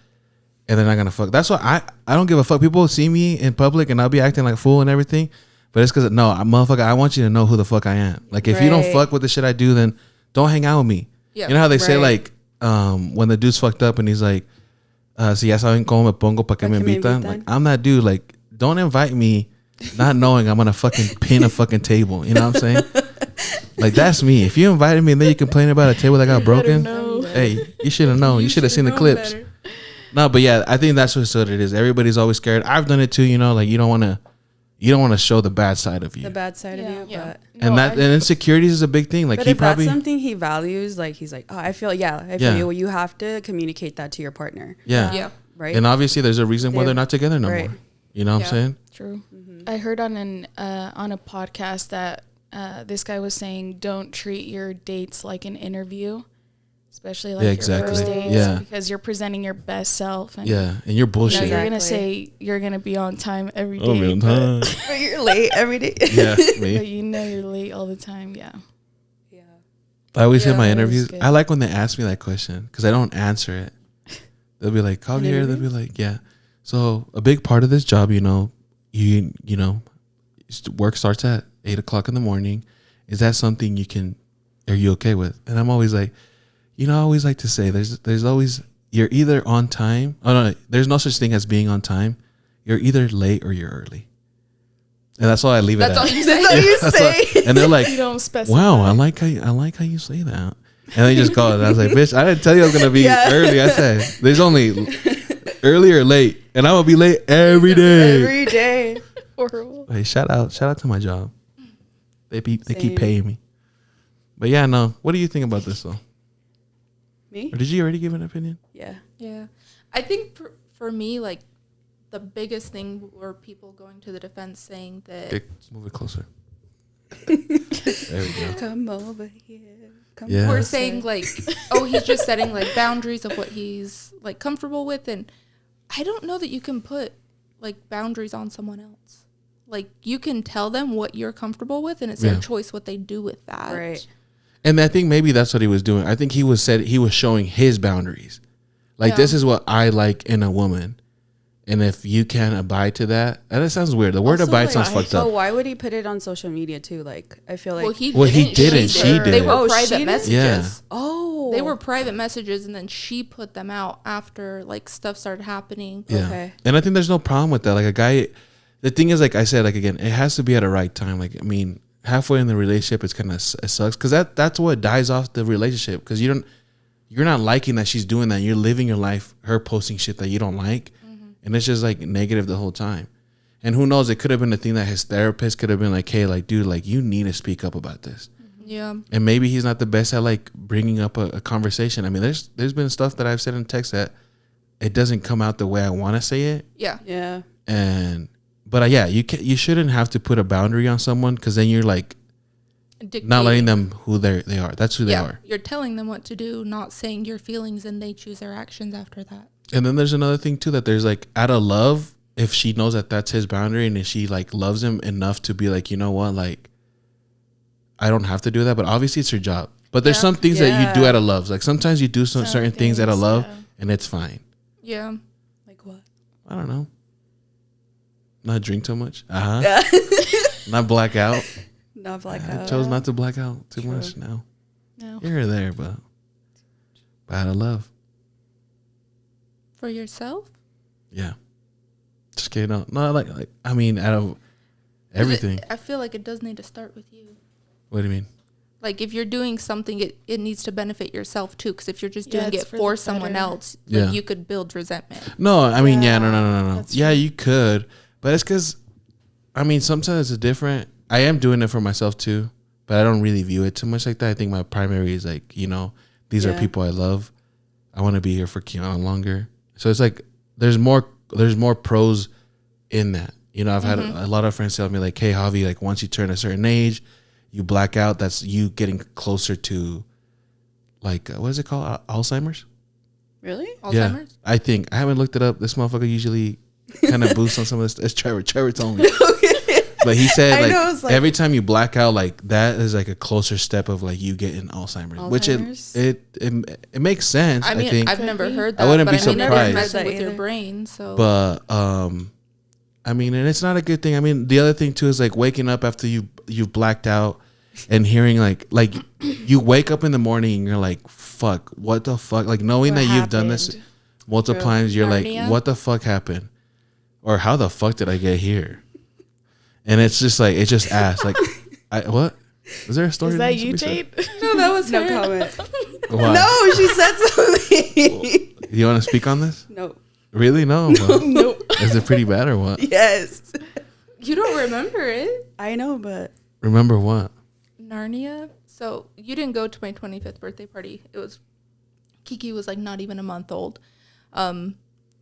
and they're not gonna fuck. That's why I don't give a fuck. People see me in public and I'll be acting like a fool and everything, but it's because motherfucker, I want you to know who the fuck I am. Like if you don't fuck with the shit I do, then don't hang out with me. Yeah. You know how they say like when the dude's fucked up and he's like, si ya saben cómo me pongo pa que me invitan. Like I'm that dude. Like don't invite me, not knowing I'm gonna fucking pin a fucking table. You know what I'm saying? Like that's me. If you invited me and then you complain about a table that got broken, hey, you should have known. You should have seen the clips. Better. No, but yeah, I think that's what it is. Everybody's always scared. I've done it too. Like you don't want to show the bad side of you. The bad side of you. Yeah. But and insecurities is a big thing. Like but if that's something he values, like he's like, oh, I feel you. Well, you have to communicate that to your partner. Yeah. Right. And obviously there's a reason why they're not together no more. You know what I'm saying? True. Mm-hmm. I heard on a podcast that this guy was saying don't treat your dates like an interview. Especially like your first dates, because you're presenting your best self. And and you're bullshit. You're gonna say you're gonna be on time every day, be on time. But you're late every day. Yeah, me. But you're late all the time. Yeah. I always in my interviews. I like when they ask me that question because I don't answer it. They'll be like, "Call here." They'll be like, "Yeah." So a big part of this job, work starts at 8:00 in the morning. Is that something are you okay with? And I'm always like. I always like to say there's always you're either on time. Oh no, there's no such thing as being on time. You're either late or you're early, and that's all I leave it at. That's all you say. And they're like, you don't specify. "Wow, I like how you say that." And they just go. And I was like, "Bitch, I didn't tell you I was gonna be early." I said, "There's only early or late, and I will be late every day." Every day. Horrible. Hey, shout out to my job. They keep paying me. But yeah, no. What do you think about this though? Me? Or did you already give an opinion? Yeah. I think for me, like, the biggest thing were people going to the defense saying that... Okay, let's move it closer. There we go. Come over here. We're saying, like, he's just setting, like, boundaries of what he's, like, comfortable with. And I don't know that you can put, like, boundaries on someone else. Like, you can tell them what you're comfortable with, and it's their choice what they do with that. Right. And I think maybe that's what he was doing. I think he was showing his boundaries. Like, this is what I like in a woman. And if you can't abide to that, and it sounds weird. The word also, abide sounds fucked up. So why would he put it on social media too? Like, I feel like... he didn't. She did. They were private messages. Yeah. Oh. They were private messages, and then she put them out after, like, stuff started happening. Yeah. Okay. And I think there's no problem with that. Like, a guy... The thing is, like I said, like, again, it has to be at a right time. Like, I mean... halfway in the relationship, it sucks because that's what dies off the relationship because you're not liking that she's doing that. You're living your life, her posting shit that you don't like, and it's just like negative the whole time. And who knows? It could have been a thing that his therapist could have been like, "Hey, like, dude, like, you need to speak up about this." Yeah. And maybe he's not the best at like bringing up a conversation. I mean, there's been stuff that I've said in text that it doesn't come out the way I want to say it. Yeah. Yeah. But you shouldn't have to put a boundary on someone because then you're like not letting them who they are. That's who they are. You're telling them what to do, not saying your feelings, and they choose their actions after that. And then there's another thing too that there's like out of love, if she knows that that's his boundary and if she like loves him enough to be like, you know what, like I don't have to do that, but obviously it's her job. But there's some things that you do out of love. Like sometimes you do some certain things out of love and it's fine. Yeah. Like what? I don't know. Not drink too much. Not black out. Not black I out. chose not to black out too True. much now. No. Here or there, but out of love. For yourself? Yeah. Just kidding. No, like I mean, out of everything. I feel like it does need to start with you. What do you mean? Like if you're doing something, it needs to benefit yourself too. Because if you're just Yeah, doing it's it for for the someone better. else, Yeah. like you could build resentment. No, I mean, Yeah, no. that's Yeah, true. you could, but it's because, I mean, sometimes it's different. I am doing it for myself too, but I don't really view it too much like that. I think my primary is like, these are Yeah. people I love. I want to be here for longer. So it's like there's more pros in that. I've had a lot of friends tell me like, hey, Javi, like once you turn a certain age, you black out. That's you getting closer to like, what is it called? Alzheimer's? Really? Yeah, Alzheimer's? I think. I haven't looked it up. This motherfucker usually kind of boosts on some of this. It's Trevor. Trevor told me. But he said I like, know, it's like- every time you black out, like that is like a closer step of like you getting Alzheimer's. Which Alzheimer's? it makes sense. I mean, think. I've never heard I that. wouldn't but be I mean, it surprised. is messing That with your either. brain. So, But I mean, and it's not a good thing. I mean, the other thing too is like waking up after you've blacked out and hearing like you wake up in the morning and you're like, fuck, what the fuck? Like knowing What that you've done this happened? multiple True. times, you're Narnia? like, what the fuck happened? Or how the fuck did I get here? And it's just like, it just asks like, what? Is there a story? Is that to you, be said? Jade? no, that was No her. comment. Why? No, she said something. You want to speak on this? No. Really? No. Well, Nope. is it pretty bad or what? Yes. You don't remember it? I know, but Remember what? Narnia. So you didn't go to my 25th birthday party. It was Kiki was like not even a month old,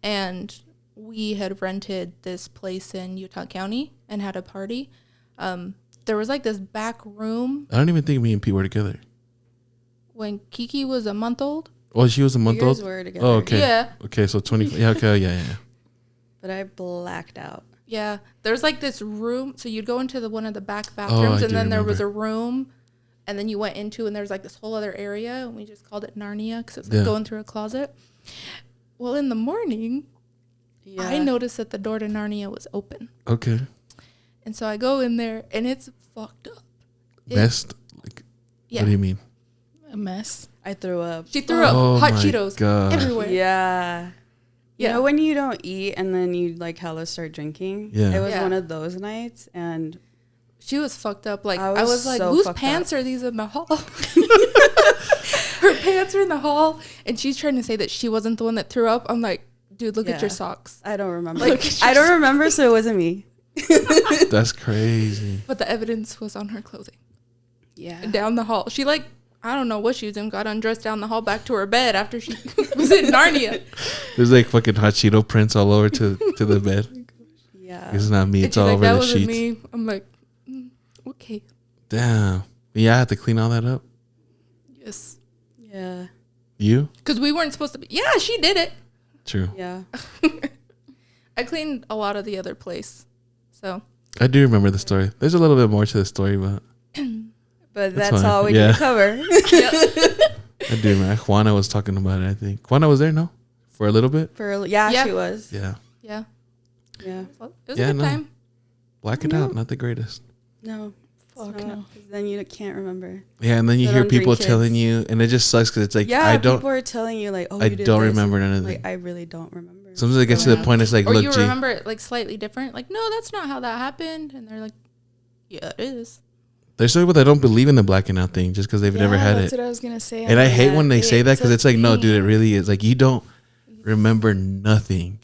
and we had rented this place in Utah County and had a party. There was like this back room I don't even think me and Pete were together. when Kiki was a month old. Oh, she was a month you guys old? were together. Oh, okay. Yeah. Okay, so 20. Yeah, okay, yeah. But I blacked out. Yeah, there's like this room. So you'd go into one of the back bathrooms, I and do then there was remember. a room, and then you went into, and there's like this whole other area, and we just called it Narnia because it's like Yeah. going through a closet. Well, in the morning, Yeah. I noticed that the door to Narnia was open, Okay. and so I go in there, and it's fucked up. Messed? Like, Yeah, what do you mean? A mess. I threw up. she threw up Oh hot my Cheetos God. everywhere. Yeah. You Yeah. know when you don't eat and then you like hella start drinking? Yeah. It was Yeah. one of those nights and She was fucked up. Like I I was was like, so whose fucked pants up. are these in the hall? Her pants are in the hall, and she's trying to say that she wasn't the one that threw up. I'm like, dude, look at Yeah. your socks. I don't remember. Look at I your don't remember, so it wasn't me. That's crazy. But the evidence was on her clothing. Yeah. Down the hall. She like, I don't know what she was doing, got undressed down the hall back to her bed after she was in Narnia. There's like fucking hot Cheeto prints all over to the bed. Yeah. It's not me. And It's she's all like, over that the wasn't sheets. me. I'm like, okay. Damn. Yeah, I had to clean all that up. Yes. Yeah. You? Because we weren't supposed to be. Yeah, she did it. True. Yeah. I cleaned a lot of the other place. So, I do remember the story. There's a little bit more to the story, but But That's that's fine. all we Yeah. can cover. I do remember. Juana was talking about it, I think. Juana was there, no? For a little bit? Yeah, Yeah. she was. Yeah. yeah. Yeah. It was Yeah, a good no. time. Black it out. Not the greatest. No. Fuck No. no. 'Cause then you can't remember. Yeah, and then you So hear don't drink people kids. telling you, and it just sucks because it's like, Yeah, I don't. people are telling you like, oh, I you did don't this. remember And, none of like, it. I really don't remember. Sometimes it gets to the Yeah. point, it's like, Or look, you G. remember it like slightly different. Like, no, that's not how that happened. And they're like, yeah, it is. There's some people that don't believe in the blacking out thing just because they've never had That's it. what I was gonna say. And I hate Yeah, when they say that because it's like, no, a dude, it thing. really is. Like, you don't remember nothing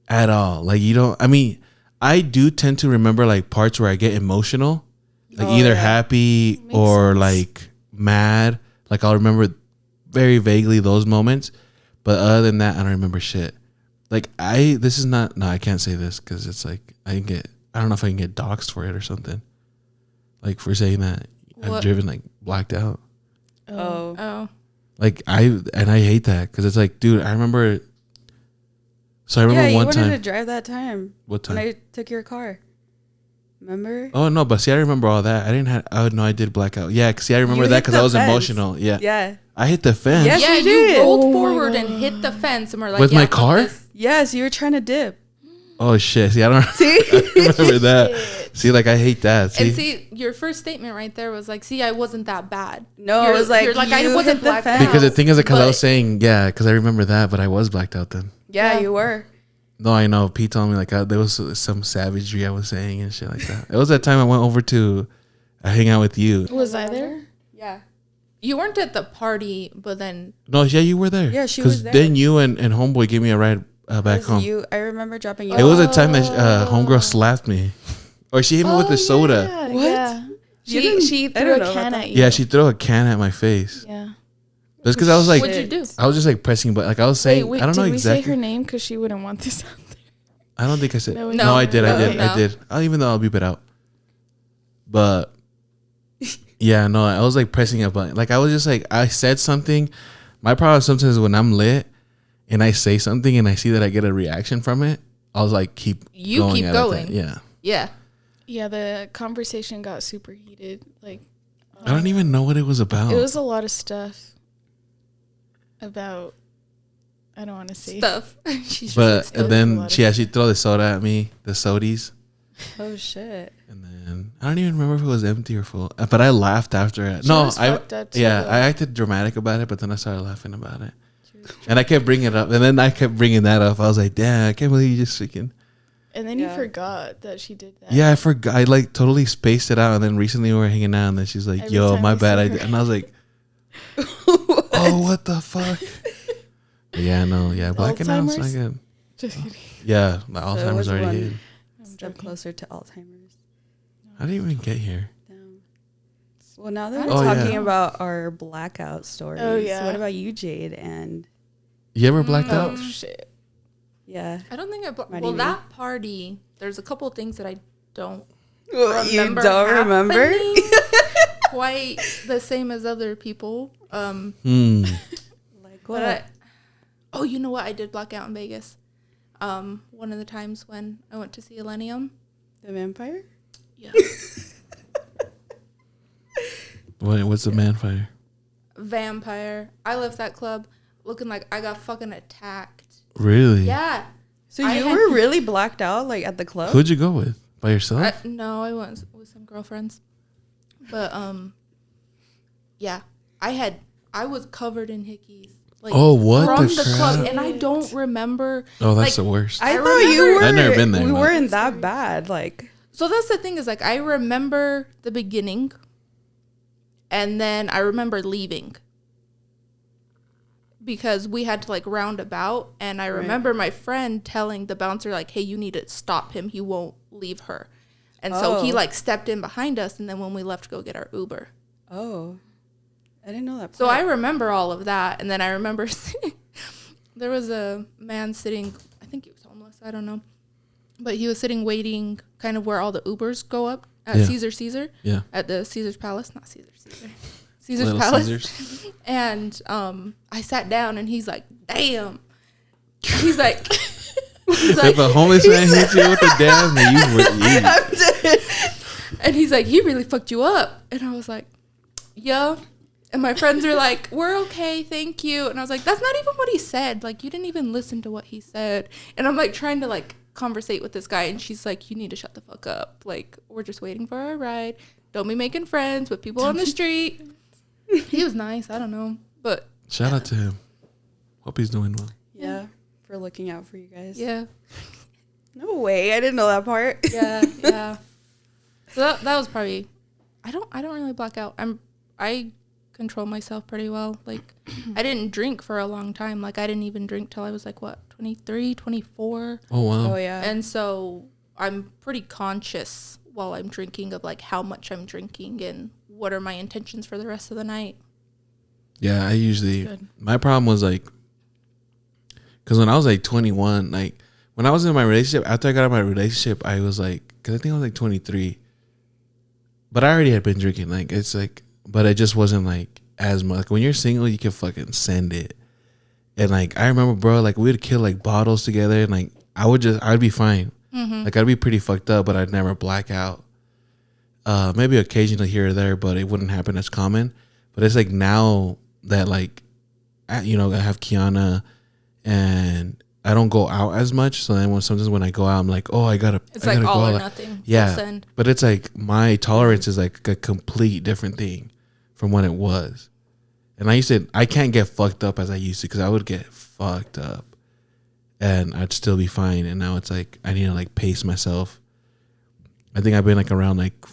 at all. Like, you don't, I mean, I do tend to remember like parts where I get emotional, like Oh, either yeah. happy Makes or sense. like mad. Like, I'll remember very vaguely those moments. But other than that, I don't remember shit. Like, this is not, no, I can't say this because it's like, I don't know if I can get doxxed for it or something. Like, for saying that I've What? driven like blacked out. Oh. Oh. Like I hate that because it's like, dude, I remember. So I Yeah, remember you one wanted time. to drive that time. What When time? I took your car. Remember? Oh no, but see, I remember all that. I didn't have. Oh no, I did blackout. Yeah, 'cause see, I remember You that hit because the I was fence. emotional. Yeah. Yeah. I hit the fence. Yes, yeah, you you did. rolled Oh my forward God. and hit the fence, and we're like, With yeah, my fuck car? this. Yes, you were trying to dip. Oh shit! See, I don't remember that. See, like I hate that. See? And see, your first statement right there was like, see, I wasn't that bad. No, I was like, you're like, I you wasn't hit the blacked out. fence. Because the thing is, because I was But- saying, yeah, because I remember that, but I was blacked out then. Yeah, you were. No, I know. Pete told me like there was some savagery I was saying and shit like that. It was that time I went over to hang out with you. Was I there? Yeah. You weren't at the party, but then No, yeah, you were there. Yeah, she was there. Then you and homeboy gave me a ride back home. I remember dropping you. It was a time that homegirl slapped me, or she hit me with the soda. Yeah, What? Yeah. You didn't- She I threw don't a know can about at you. Yeah, she threw a can at my face. Yeah. That's because I was like, what'd you do? I was just like pressing, but like I was saying, Wait, I don't know did we say exactly. her name? Because she wouldn't want this out there. I don't think I said. No, No, I did. Okay. I did. Even though I'll beep it out. But yeah, no, I was like pressing a button. Like I was just like I said something. My problem sometimes is when I'm lit and I say something and I see that I get a reaction from it, I was like keep You going keep at it. going. Yeah. yeah. Yeah, the conversation got super heated. Like, I don't even know what it was about. it was a lot of stuff about. I don't want to say. Stuff. She's just but still and a then lot of she threw the soda at me, the sodies. Oh shit. And then I don't even remember if it was empty or full. But I laughed after it. She No, was I fucked up too, yeah, though. I acted dramatic about it, but then I started laughing about it. And I kept bringing it up, and then I kept bringing that up. I was like, "Damn, I can't believe you just freaking." And then you Yeah. forgot that she did that. Yeah, I forgot. I like totally spaced it out, and then recently we were hanging out, and then she's like, Every "Yo, time my we bad." see I her. did. And I was like, "Oh, what the fuck?" But yeah, no, yeah, blacking out's not Alzheimer's? good. Just kidding. Yeah, the it Alzheimer's was already one hit. I'm step joking. closer to Alzheimer's. How did you even get here? Damn. Well, now that we're Oh, talking yeah. about our blackout stories, Oh, yeah. what about you, Jade? And You ever blacked out? Oh shit. yeah, I don't think I. What do Well, you that party. There's a couple things that I don't you remember. don't remember? happening quite the same as other people. Like But what? oh, you know what? I did black out in Vegas. One of the times when I went to see Millennium. The vampire? Yeah. What's the man fire? Vampire. I left that club looking like I got fucking attacked. Really? Yeah. So I you had- were really blacked out, like at the club? Who'd you go with? By yourself? No, I went with some girlfriends. But yeah. I was covered in hickeys. Like Oh, what from the the club, crap? and I don't remember. Oh, that's like, the worst. I I thought you remember- were. I've never been there, We but- weren't that bad. Like, So that's the thing is like I remember the beginning, and then I remember leaving because we had to like round about, and I remember my friend telling the bouncer like, "Hey, you need to stop him. He won't leave her." And so he Oh. like stepped in behind us, and then when we left to go get our Uber. oh, I didn't know that. So I part. remember all of that, and then I remember there was a man sitting. I think he was homeless. I don't know, but he was sitting waiting, kind of where all the Ubers go up at Yeah. Caesar, Yeah. at the Caesar's Palace, not Caesar's Little Palace. Caesars. And I sat down, and he's like, "Damn," he's like, he's like, If a homeless man hits you with a damn, then you and he's like, "He really fucked you up," and I was like, "Yeah." And my friends were like, "We're okay, thank you." And I was like, "That's not even what he said. Like, you didn't even listen to what he said." And I'm like trying to like conversate with this guy, and she's like, "You need to shut the fuck up. Like, we're just waiting for our ride. Don't be making friends with people on the street." He was nice. I don't know, but shout out to him. Hope he's doing well. Yeah, for looking out for you guys. yeah, No way, I didn't know that part. yeah, yeah. So that was probably. I don't really black out. I control myself pretty well. Like, I didn't drink for a long time. Like, I didn't even drink till I was like, what, 23, 24? Oh wow. Oh yeah. And so I'm pretty conscious while I'm drinking of like how much I'm drinking and what are my intentions for the rest of the night. Yeah, I usually Good. my problem was like, because when I was like 21, like when I was in my relationship, after I got out of my relationship, I was like, because I think I was like 23, but I already had been drinking. Like it's like, but it just wasn't like as much. Like, when you're single, you can fucking send it. And like I remember, bro, like we'd kill like bottles together, and like I'd be fine. Like I'd be pretty fucked up, but I'd never black out. Maybe occasionally here or there, but it wouldn't happen as common. But it's like now that like, I have Kiana and I don't go out as much. So then sometimes when I go out, I'm like, oh, I gotta It's like go all or out. nothing. Yeah. Full send. But it's like my tolerance is like a complete different thing from when it was. And I can't get fucked up as I used to, because I would get fucked up and I'd still be fine. And now it's like I need to like pace myself. I think I've been like around like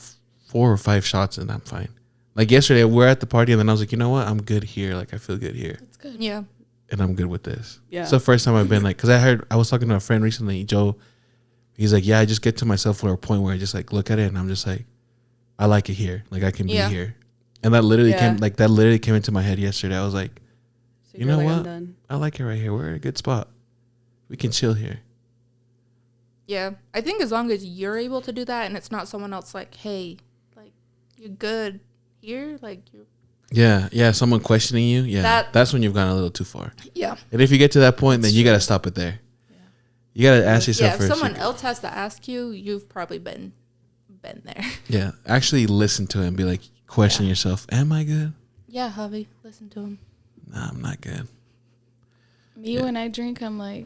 4 or 5 shots and I'm fine. Like yesterday, we're at the party and then I was like, you know what? I'm good here. Like I feel good here. That's good. Yeah. And I'm good with this. Yeah. It's the first time I've been like, because I was talking to a friend recently, Joe. He's like, yeah, I just get to myself to a point where I just like look at it and I'm just like, I like it here. Like I can be here. And that literally came into my head yesterday. I was like, So you know like, what? I'm done. I like it right here. We're at a good spot. We can chill here. Yeah. I think as long as you're able to do that and it's not someone else like, hey, like, you're good here. Like, you're. Yeah. Someone questioning you. Yeah. That's when you've gone a little too far. Yeah. And if you get to that point, then you got to stop it there. Yeah. You got to ask yourself Yeah. If first. someone else has to ask you, you've probably been there. Yeah. Actually listen to it and be like, question yourself. Am I good? Yeah, Javi. Listen to him. Nah, I'm not good. Me, when I drink, I'm like,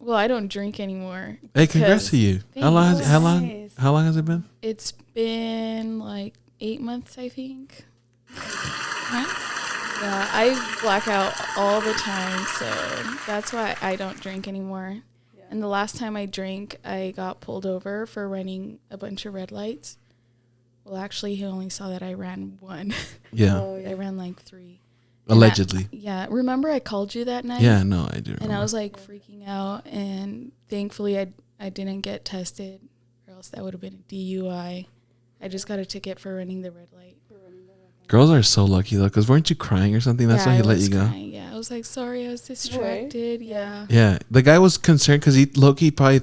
well, I don't drink anymore. Hey, congrats to you. How long Thanks. has it been? It's been like 8 months, I think. Yeah, I black out all the time, so that's why I don't drink anymore. Yeah. And the last time I drank, I got pulled over for running a bunch of red lights. Well, actually, he only saw that I ran one. Yeah. Oh, I yeah. ran like 3. Allegedly. Yeah. Remember I called you that night? Yeah, no, I do remember. And I was like freaking out, and thankfully I didn't get tested, or else that would have been a DUI. I just got a ticket for running the red light. Girls are so lucky though, because weren't you crying or something? That's why he I let was you go. crying. Yeah, I was like, sorry, I was distracted. Yeah. Yeah, the guy was concerned because he thought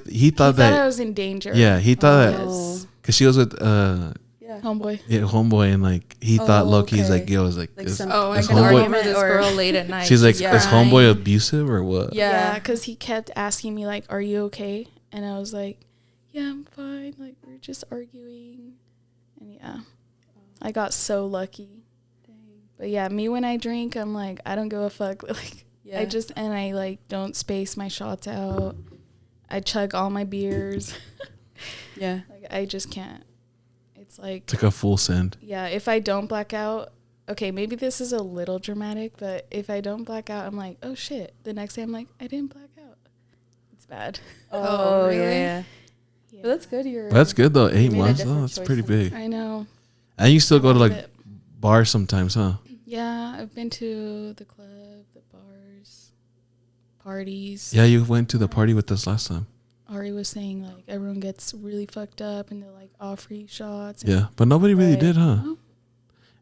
He thought that. I was in danger. Yeah, he thought that Yes. because she was with Yeah. Homeboy. homeboy, and like he thought Loki's okay. like, yo, was like, Like is, some- Oh, I is can homeboy. remember this Or- girl late at night. She's like, Yeah. is homeboy abusive or what? Yeah, because he kept asking me like, "Are you okay?" And I was like, "Yeah, I'm fine. Like we're just arguing." And yeah, I got so lucky. But yeah, me when I drink, I'm like, I don't give a fuck. Like Yeah. I like don't space my shots out. I chug all my beers. Yeah. Like I just can't. It's like, Took a full send. yeah, if I don't black out, okay, maybe this is a little dramatic, but if I don't black out, I'm like, oh shit. The next day I'm like, I didn't black out. It's bad. Oh, really? yeah. Yeah. But that's good. That's good though. 8 made a months. different Oh, that's choice pretty then. big. I know. And you still go to love like it. bars sometimes, huh? Yeah, I've been to the club, the bars, parties. Yeah, you went to the party with us last time. Ari was saying like everyone gets really fucked up and they're like offer you shots. And Yeah, but nobody really Right. did, huh? Oh.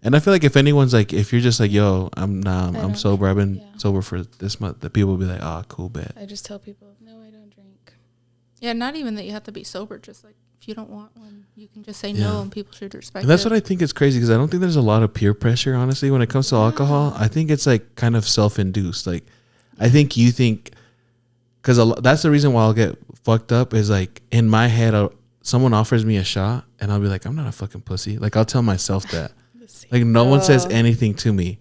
And I feel like if anyone's like, if you're just like, yo, I'm don't- sober. I've been yeah. sober for this month. The people will be like, ah, cool, bet. I just tell people, no, I don't drink. Yeah, not even that you have to be sober. Just like if you don't want one, you can just say Yeah. no, and people should respect And that's it. what I think is crazy, because I don't think there's a lot of peer pressure, honestly, when it comes to alcohol. I think it's like kind of self-induced. Like, I think you think, because that's the reason why I'll get fucked up is like in my head, someone offers me a shot and I'll be like, I'm not a fucking pussy. Like, I'll tell myself that. Like, no one says anything to me.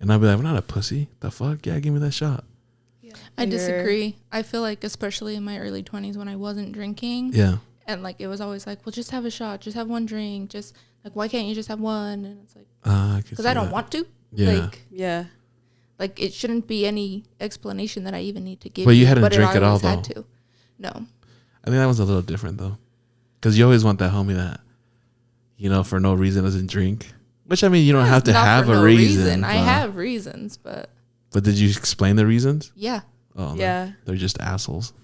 And I'll be like, I'm not a pussy. The fuck? Yeah, give me that shot. Yeah. I disagree. I feel like especially in my early 20s when I wasn't drinking. Yeah. And like it was always like, well, just have a shot, just have one drink, just like why can't you just have one? And it's like because I don't want to. Yeah. Yeah. Like it shouldn't be any explanation that I even need to give. But you hadn't drank I at all, always had though. to. No. I think that was a little different, though. Because you always want that homie that, you know, for no reason doesn't drink. Which, I mean, you don't have to Not have for a no reason. I have reasons, but But did you explain the reasons? yeah. Oh, Yeah. They're just assholes.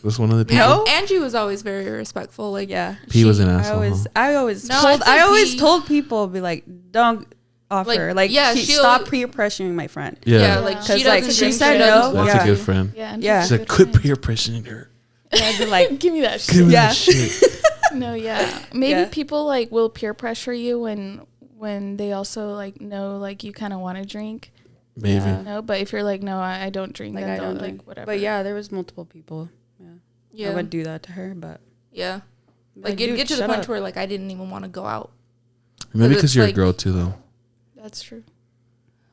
Was one of the people? No. Angie was always very respectful. Like Yeah. He was an I asshole. always, huh? I always No, told, I'd I say always he- told people, be like, don't offer, like, yeah, stop peer pressuring my friend. Yeah. like Yeah. she 'Cause, like, doesn't she drink, said doesn't no. That's Yeah. a good friend. Yeah. And Yeah. she's She's a like, good quit friend. peer pressuring her. And I'd be like, Give me that Give shit. me Yeah. that shit. No, yeah. Maybe Yeah. people like will peer pressure you when they also like know like you kind of want to drink. Maybe. Yeah. No, but if you're like, no, I don't drink, like, then I they'll, don't like drink. whatever. But yeah, there was multiple people. Yeah. Yeah. I would do that to her, but. Yeah. Like it'd dude, get to the shut point up. where like I didn't even want to go out. Maybe But because it's you're a like- girl, too, though. That's true.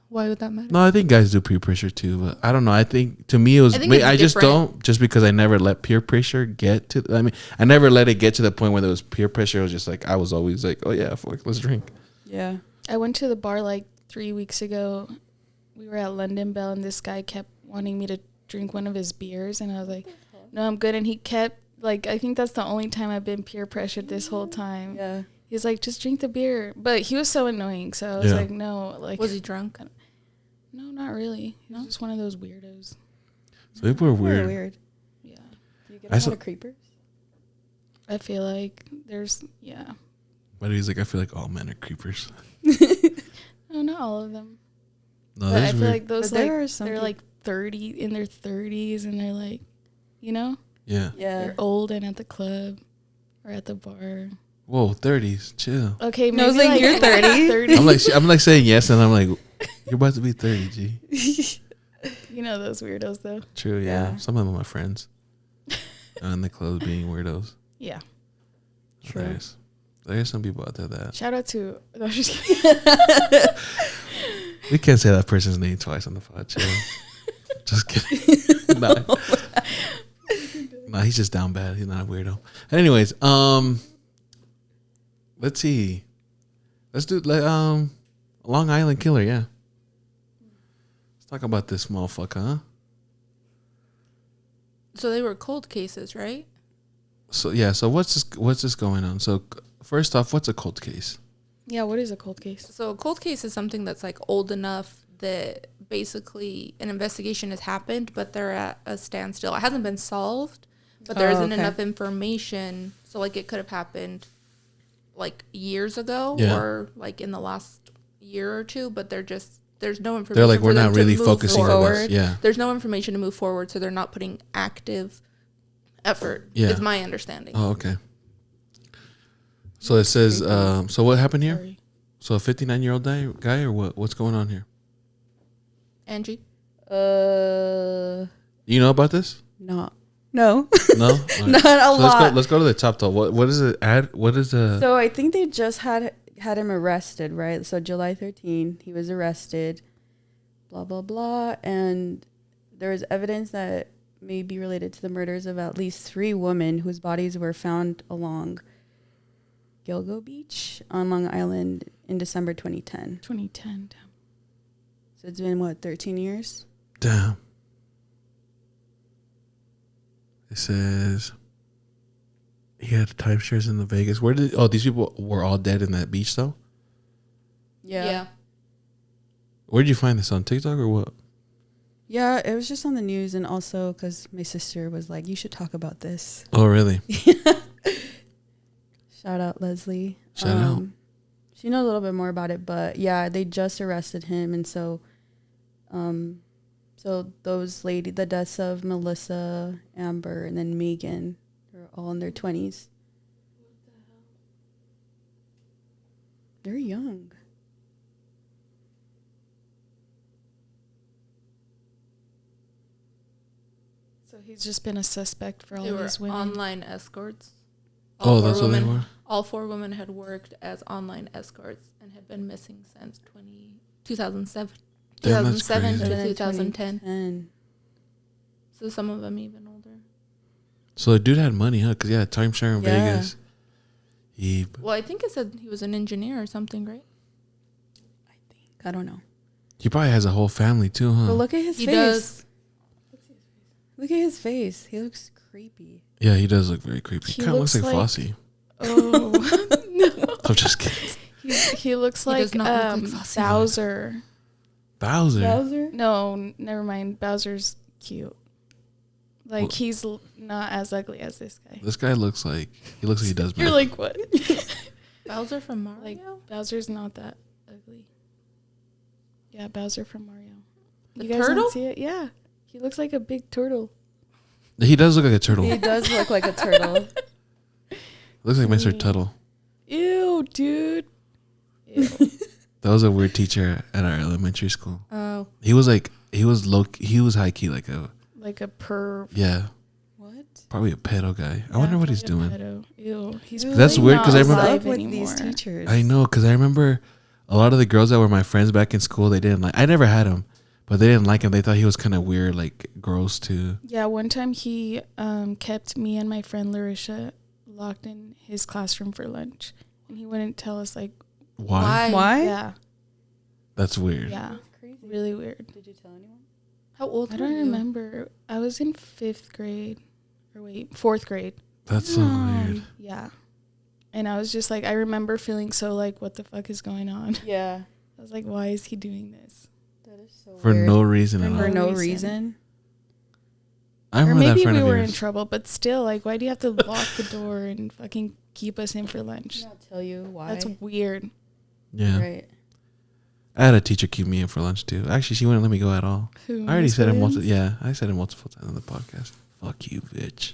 Why would that matter? No, I think guys do peer pressure too, but I don't know. I think to me it was. I think it's I just different. don't, just because I never let peer pressure get to. I mean, I never let it get to the point where there was peer pressure. It was just like I was always like, oh yeah, fuck, let's drink. Yeah. I went to the bar like 3 weeks ago. We were at London Bell, and this guy kept wanting me to drink one of his beers, and I was like, no, I'm good. And he kept, like, I think that's the only time I've been peer pressured this whole time. Yeah. He's like, just drink the beer. But he was so annoying, so I was like, no. Like, was he drunk? No, not really. He was just one of those weirdos. So people are Weird. weird. Yeah. Do you get I a saw- lot of creepers? I feel like there's, yeah. But he's like, I feel like all men are creepers. No, not all of them. No, But I that's feel weird. like those, But there like, are some they're peop- like 30, in their 30s, and they're like, you know? Yeah. Yeah. They're old and at the club or at the bar. Whoa, 30s, chill. Okay, No, maybe it's like you're 30. 30. I'm like saying yes, and I'm like, you're about to be 30, G. You know those weirdos, though. True, yeah. Yeah. Some of them are my friends. And the clothes being weirdos. Yeah. True. There's some people out there that Shout out to. No, I'm just kidding. we can't say that person's name twice on the pod. Chill. Just kidding. Nah, he's just down bad. He's not a weirdo. Anyways, let's see. Let's do Long Island Killer. Yeah. Let's talk about this motherfucker, huh? So they were cold cases, right? So yeah. So what's this going on? So first off, what's a cold case? Yeah, what is a cold case? So a cold case is something that's like old enough that basically an investigation has happened, but they're at a standstill. It hasn't been solved, but there isn't okay. enough information. So like it could have happened like years ago Yeah. or like in the last year or two, but there's no information. They're like, for we're them not to really move focusing on forward. this. Yeah. There's no information to move forward, so they're not putting active effort. Yeah. Is my understanding. Oh, okay. So it says, so what happened here? Sorry. So a 59-year-old guy or what? What's going on here? Angie, You know about this? No. No? All right. Not a So lot. let's go to the top though. What is it? What is the? So I think they just had him arrested, right? So July 13, he was arrested, blah, blah, blah. And there was evidence that may be related to the murders of at least 3 women whose bodies were found along Gilgo Beach on Long Island in December 2010. 2010. Damn. So it's been, 13 years? Damn. It says he had timeshares in the Vegas. Where did? Oh, these people were all dead in that beach though. Yeah. Where did you find this, on TikTok or what? Yeah, it was just on the news, and also because my sister was like, you should talk about this. Oh, really? Shout out Leslie. Shout out. She knows a little bit more about it, but yeah, they just arrested him, and so those the deaths of Melissa, Amber, and then Megan, they're all in their 20s. They're young. So he's just been a suspect for all they were these women. online escorts. Oh, that's what they were. All 4 women had worked as online escorts and had been missing since 2007. Damn, that's 2007 crazy. to 2010. And So some of them even older. So the dude had money, huh? Because timeshare in Yeah. Vegas. Well, I think it said he was an engineer or something, right? I don't know. He probably has a whole family too, huh? But look at his He face. does. Look at his face. He looks creepy. Yeah, he does look very creepy. He Kind of looks like looks Fossie. Oh, no. I'm just kidding. He looks He like does not look like Fossie. Bowser. Bowser. Bowser? No, never mind. Bowser's cute. Like, Well- he's not as ugly as this guy. This guy looks like he does. You're meth. like, what? Bowser from Mario? Like, Bowser's not that ugly. Yeah, Bowser from Mario. The you guys turtle? don't see it? Yeah. He looks like a big turtle. He does look like a turtle. He does look like a turtle. Looks like Mr. Tuttle. Ew, dude. Ew. That was a weird teacher at our elementary school. Oh. He was high key like a, Like a perv. yeah, What? probably a pedo guy. I Yeah, wonder what he's probably doing. a pedo. Ew. He's Dude, That's probably weird 'cause I not remember- alive with anymore. these teachers. I know, because I remember a lot of the girls that were my friends back in school, they didn't like. I never had him, but they didn't like him. They thought he was kind of weird, like gross too. Yeah, one time he kept me and my friend Larisha locked in his classroom for lunch, and he wouldn't tell us like Why? Why? Yeah, That's weird. yeah, That's crazy. really weird. Did you tell anyone? How old I were don't you? remember. I was in 5th grade, or wait, 4th grade. That's so weird. Yeah, and I was just like, I remember feeling so like, what the fuck is going on? Yeah. I was like, why is he doing this? That is so For weird. no reason at For all. For no reason. reason. I Or remember that maybe friend we of were yours. in trouble, but still, like, why do you have to lock the door and fucking keep us in for lunch? I'll tell you why. That's weird. Yeah. Right. I had a teacher keep me in for lunch too. Actually, she wouldn't let me go at all. Who, I already Miss said it Williams? multiple. Yeah, I said it multiple times on the podcast. Fuck you, bitch.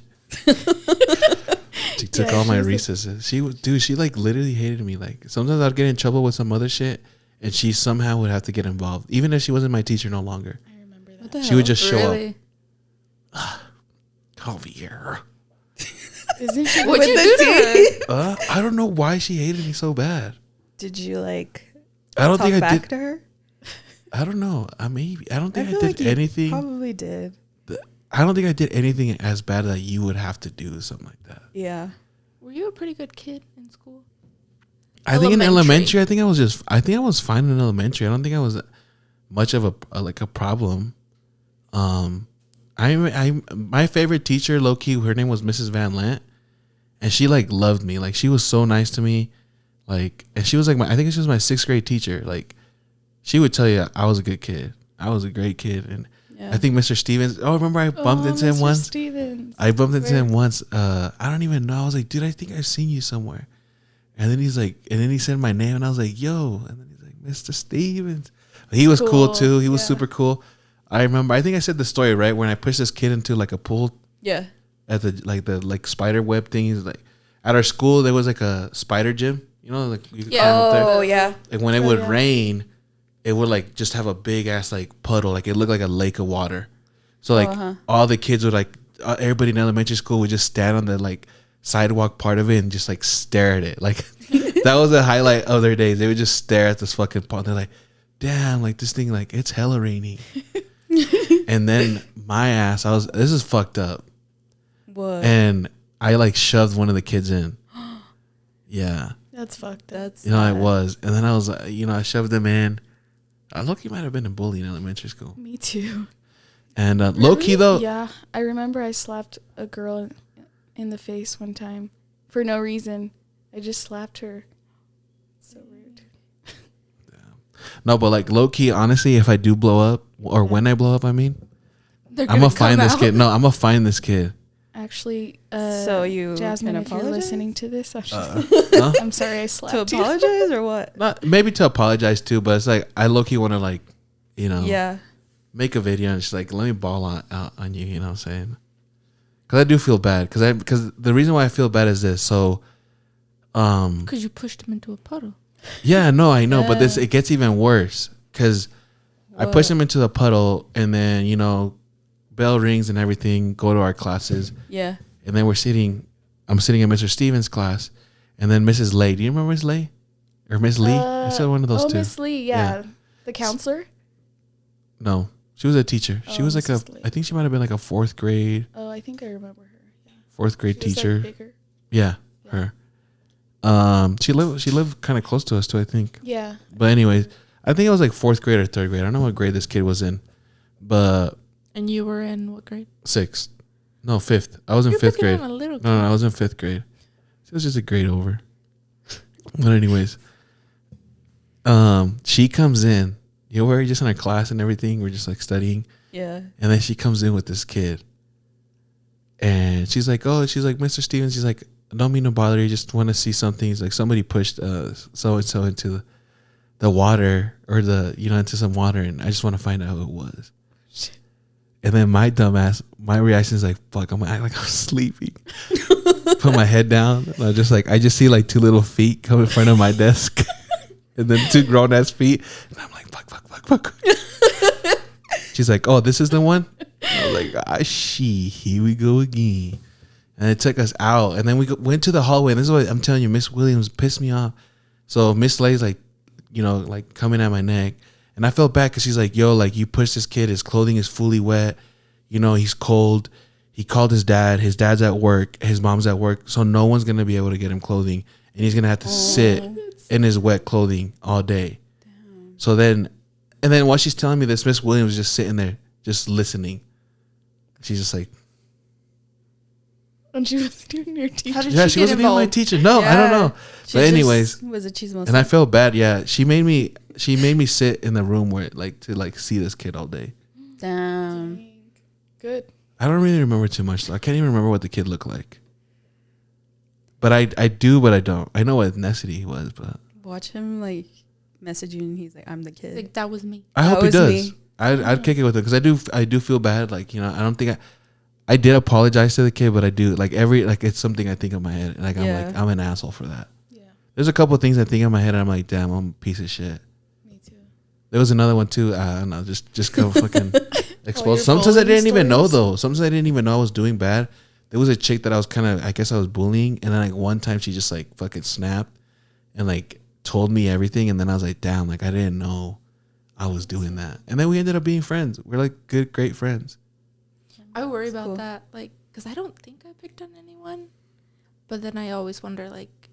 She took Yeah, all my she was recesses. She was, dude. She like literally hated me. Like sometimes I'd get in trouble with some other shit, and she somehow would have to get involved, even if she wasn't my teacher no longer. I remember What that. the She would hell? just show Really? up. Javier. Isn't she What'd you do to her? I don't know why she hated me so bad. Did you like I don't talk think I back did. to her? I don't know. I don't think I feel did like you anything. Probably did. I don't think I did anything as bad that you would have to do something like that. Yeah. Were you a pretty good kid in school? I think in Elementary. elementary, I think I was fine in elementary. I don't think I was much of a problem. My favorite teacher, low key, her name was Mrs. Van Lant, and she like loved me. Like she was so nice to me. Like, and she was like I think she was my 6th grade teacher. Like, she would tell you I was a good kid. I was a great kid, and Yeah. I think Mr. Stevens. Oh, remember I bumped into him Mr. once. Stevens. I bumped into Where? him once. I don't even know. I was like, dude, I think I've seen you somewhere. And then he's like, and then he said my name, and I was like, yo. And then he's like, Mr. Stevens. He was cool Cool. too. He was Yeah. super cool. I remember. I think I said the story right when I pushed this kid into like a pool Yeah. at the spider web thing. He's like, at our school there was like a spider gym. You know, like you could Yeah. climb up there. Oh yeah. Like when it Oh, would yeah. rain, it would like just have a big ass like puddle. Like it looked like a lake of water. So like Uh-huh. all the kids would like everybody in elementary school would just stand on the like sidewalk part of it and just like stare at it. Like that was the highlight of their days. They would just stare at this fucking pond. They're like, damn, like this thing, like it's hella rainy. And then my ass, this is fucked up. What? And I like shoved one of the kids in. Yeah. That's fucked up. That's You know, I sad. was. And then I was, I shoved them in. Low-key might have been a bully in elementary school. Me too. And low-key, though, Yeah, I remember I slapped a girl in the face one time for no reason. I just slapped her. So rude. no, but like low-key, honestly, if I do blow up, or when I blow up, I mean, They're I'm gonna going to find come this out. kid. No, I'm going to find this kid. Actually, So you Jasmine, can if you're apologize? listening to this, Huh? I'm sorry I slapped To you. apologize or what? Not, maybe to apologize too, but it's like, I low-key want to like, Yeah. make a video and just like, let me ball on you, you know what I'm saying? Because I do feel bad. Because the reason why I feel bad is this. So, Because you pushed him into a puddle. yeah, no, I know, but Yeah. it gets even worse because I pushed him into the puddle, and then bell rings and everything. Go to our classes, Yeah. and then I'm sitting in Mr. Stevens' class, and then Mrs. Lay. Do you remember Miss Lay or Miss Lee? I said one of those two. Miss Lee, yeah. The counselor? No, she was a teacher. She Oh, was like Mrs. Lee. I think she might have been like a 4th grade Oh, I think I remember her. Yeah. 4th grade She was, teacher. like, bigger. Yeah, Yeah. her. She lived kind of close to us too, I think. Yeah. But anyways, I think it was like 4th grade or 3rd grade. I don't know what grade this kid was in, but And you were in what grade? 6th. No, 5th. I was in You're 5th picking grade. on a little kid. No, I was in 5th grade. It was just a grade over. But anyways, she comes in. We're just in our class and everything. We're just like studying. Yeah. And then she comes in with this kid. And she's like, Mr. Stevens. She's like, I don't mean to bother you. Just want to see something. He's like, somebody pushed so-and-so into the water or into some water. And I just want to find out who it was. And then my dumbass, my reaction is like, fuck, I'm acting like I'm sleeping. Put my head down. And I just see like 2 little feet come in front of my desk. And then 2 grown ass feet. And I'm like, fuck. She's like, oh, this is the one? And I was like, here we go again. And it took us out. And then we went to the hallway. And this is what I'm telling you, Miss Williams pissed me off. So Miss Lay's like like coming at my neck. And I felt bad because she's like, yo, like you pushed this kid. His clothing is fully wet. He's cold. He called his dad. His dad's at work. His mom's at work. So no one's going to be able to get him clothing. And he's going to have to sit in his wet clothing all day. Damn. So then while she's telling me this, Miss Williams was just sitting there, just listening. She's just like. And she wasn't even your teacher. She wasn't even my teacher. No, I don't know. But anyways. Was a chismosa. And I felt bad. Yeah. She made me sit in the room where to see this kid all day. Damn. Dang. Good. I don't really remember too much. So I can't even remember what the kid looked like. But I do, but I don't. I know what ethnicity he was, but watch him like message you, and he's like, "I'm the kid." Like that was me. I hope he does. I'd kick it with him because I do feel bad. Like I don't think I did apologize to the kid, but I do it's something I think in my head. Like I'm an asshole for that. Yeah. There's a couple of things I think in my head, and I'm like, damn, I'm a piece of shit. Me too. There was another one too. I don't know, just go fucking expose. your Sometimes I didn't even know stories? though. Sometimes I didn't even know I was doing bad. There was a chick that I was I guess I was bullying, and then like one time she just like fucking snapped and like told me everything, and then I was like, damn, like I didn't know I was doing that. And then we ended up being friends. We're like great friends. I worry That's about cool. that, like, because I don't think I picked on anyone, but then I always wonder, like,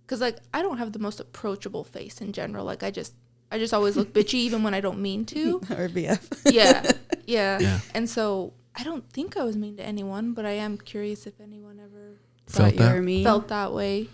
because like I don't have the most approachable face in general. Like I just always look bitchy even when I don't mean to. Or BF. Yeah. And so I don't think I was mean to anyone, but I am curious if anyone ever Felt you that? were mean. felt that way.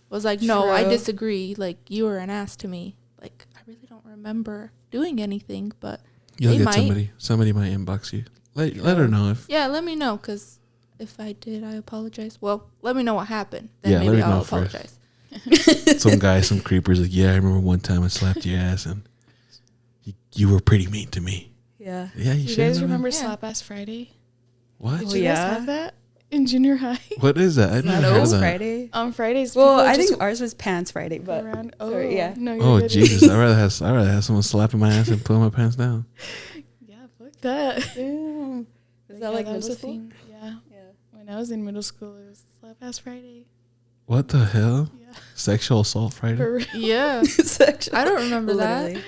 Was like, no, I True. disagree. Like you were an ass to me. Like I really don't remember doing anything, but You'll they get might. somebody might inbox you. Let her know if. Yeah, let me know, because if I did, I apologize. Well, let me know what happened. Then Yeah, let maybe me I'll know first. apologize. Some creepers like, yeah, I remember one time I slapped your ass and you were pretty mean to me. Yeah. Yeah, You guys remember Yeah. Slap Ass Friday? What? Did Oh, you guys yeah. have that in junior high? What is that? I never Not heard of always that. Friday. On Fridays, Well, people I just think ours was Pants Friday, go but around. Oh, sorry, yeah. No, you're Oh good. Jesus! I'd rather have someone slapping my ass and pulling my pants down. Yeah, fuck that. Damn. Is that like was middle a school? thing. Yeah. Yeah. When I was in middle school, it was Slap Ass Friday. What the hell? Yeah. Sexual assault Friday. For real. Yeah. Sexual. I don't remember Literally. that.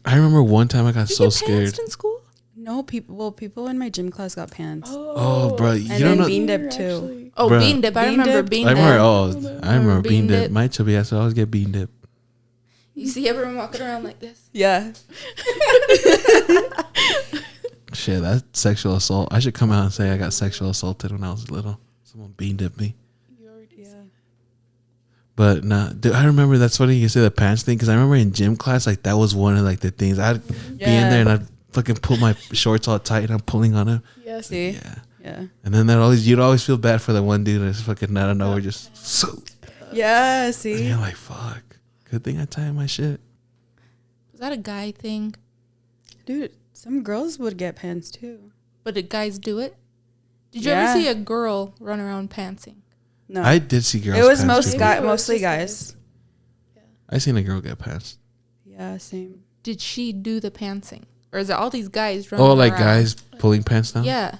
I remember one time I got You so get scared. pantsed in school? No, people in my gym class got pants. Oh, bro, you And don't then know. bean dip too. Oh, Bruh. bean dip. I Bean remember dip? bean I dip. remember. I remember bean Bean dip. dip. My chubby ass would always get bean dip. You see everyone walking around like this. Yeah. Shit, that's sexual assault. I should come out and say I got sexual assaulted when I was little. Someone bean dipped me. You already Yeah. But nah, dude, I remember that's funny you say the pants thing because I remember in gym class like that was one of like the things I'd be in there and I'd fucking pull my shorts all tight and I'm pulling on him. Yes. See? Yeah, Yeah. and then you'd always feel bad for the one dude that's fucking out of nowhere just so. Yeah, And see? you're like, fuck. Good thing I tied my shit. Was that a guy thing? Dude, some girls would get pants too. But did guys do it? Did you Yeah. ever see a girl run around pantsing? No. I did see girls. it was pants too. mostly just guys. I seen a girl get pants. Yeah, same. Did she do the pantsing? Or is it all these guys running Oh, like around? guys pulling pants down? Yeah.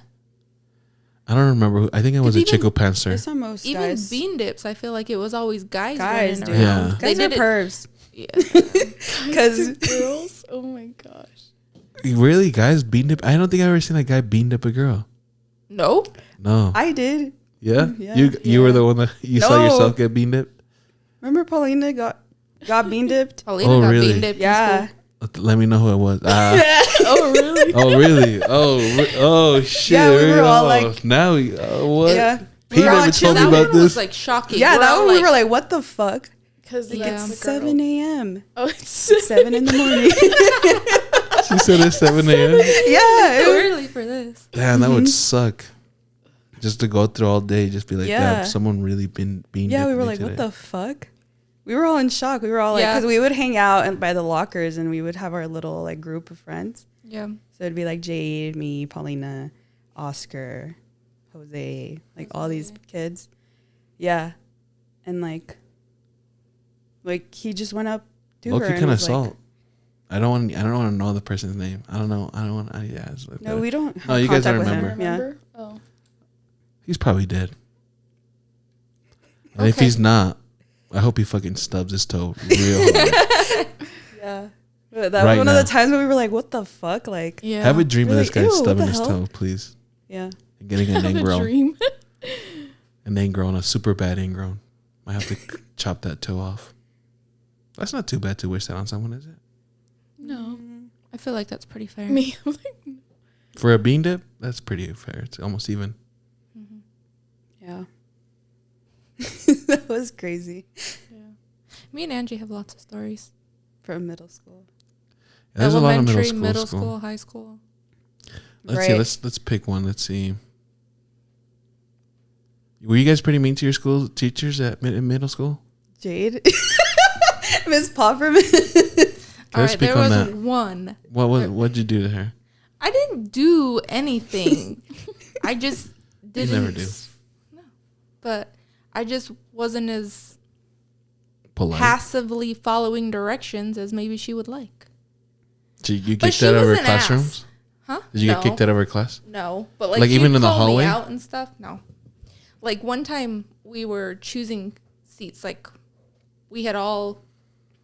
I don't remember. I think it was a Because chico pantser. I saw most Even guys. bean dips, I feel like it was always guys Guys, running dude. around. Yeah. They Guys are did it. pervs. Yeah. Because Girls? Oh my gosh. Really, guys bean dip? I don't think I've ever seen a guy bean dip a girl. No. No. I did. Yeah? Yeah. You were the one that you saw No. yourself get bean dipped? Remember Paulina got bean dipped? Paulina Oh, got really? bean dipped Yeah. in school. Let me know who it was. Oh, really? Oh, really? Oh, shit. Yeah, we were all Oh, like- now what? Yeah. Pete We were all never told me chilling. That about one was this. like shocking. Yeah, We're that all one we were like, what the fuck? Because Yeah. It's it's 7 a.m. Oh, it's It's 7 in the morning. She said it's 7 a.m. Yeah. too it early for this. Damn, that would suck. Just to go through all day, just be like, Yeah. damn, someone really been bean yeah, dipped we were me like, today. what the fuck? We were all in shock. We were all like, Yeah. because we would hang out and by the lockers and we would have our little like group of friends. Yeah. So it'd be like Jade, me, Paulina, Oscar, Jose, like all these kids. Yeah. And like he just went up to her Low-key and kind of was like, assault. I don't want to know the person's name. I don't know. Yeah. It's like no, that. we don't have No, you guys contact don't with him. remember. Yeah. remember? Oh. He's probably dead. And if Okay. he's not, I hope he fucking stubs his toe real hard. Yeah. But that Right was one now. of the times when we were like, what the fuck? Like, Yeah. Have a dream of We're this like, guy ew, what stubbing the his hell? toe, please. yeah. And getting an Have a ingrown. dream. An ingrown, a super bad ingrown. Might have to chop that toe off. That's not too bad to wish that on someone, is it? No. I feel like that's pretty fair. Me, I'm like, For a bean dip, that's pretty fair. It's almost even. Yeah. That was crazy. Yeah. Me and Angie have lots of stories. From middle school. Yeah, there's a lot of Elementary, middle school. high school. Let's see. Let's pick one. Let's see. Were you guys pretty mean to your school teachers in middle school? Jade. Miss Popperman. All right, speak there on was that. one. What'd you do to her? I didn't do anything. I just didn't. You never do. No. But I just wasn't as Polite. passively following directions as maybe she would like. Did you But kick she that out of was her an classrooms? ass. Huh? Did you No. get kicked out of her class? No, but Like, she'd even in the call me hallway? out and stuff. No, like one time we were choosing seats. Like we had all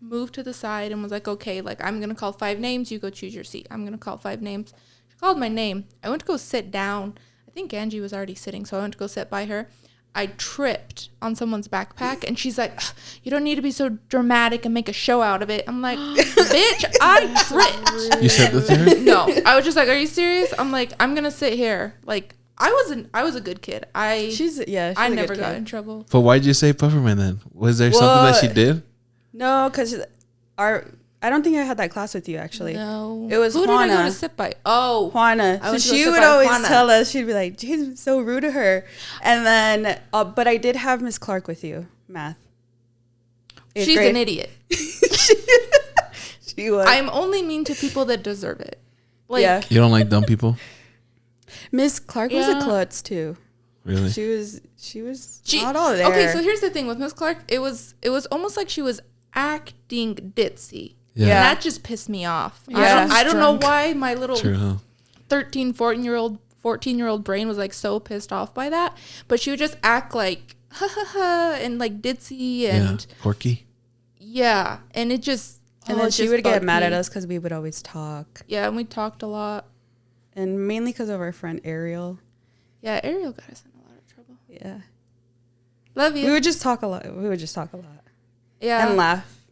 moved to the side and was like, okay, like I'm gonna call 5 names. You go choose your seat. I'm gonna call 5 names. She called my name. I went to go sit down. I think Angie was already sitting, so I went to go sit by her. I tripped on someone's backpack, and she's like, "You don't need to be so dramatic and make a show out of it." I'm like, "Bitch, I tripped." You said that to her? No, I was just like, "Are you serious?" I'm like, "I'm gonna sit here." Like, I was a good kid. She's She's I a good never got kid. in trouble. But why'd you say Pufferman then? Was there something that she did? No, because I don't think I had that class with you, actually. No, It was who did I go Juana. to sit by? Oh, Juana. I So went to go she sit would by always Juana. tell us, she'd be like, "Jade's so rude to her." And then, but I did have Miss Clark with you, math. Eighth she's grade. an idiot. She was. I'm only mean to people that deserve it. Like, yeah. You don't like dumb people? Miss Clark was a Yeah. klutz too. Really? She was not all there. Okay, so here's the thing with Miss Clark. It was almost like she was acting ditzy. Yeah. And that just pissed me off. Yeah. I don't know Drunk. why my little True, huh? 13, 14-year-old brain was like so pissed off by that. But she would just act like ha ha ha and like ditzy and Yeah. Porky? yeah. And it just and it then she just would get bugged mad me. at us because we would always talk, Yeah, and we talked a lot. and mainly because of our friend Ariel. Yeah, Ariel got us in a lot of trouble. Yeah, Love you. we would just talk a lot. yeah. And laugh.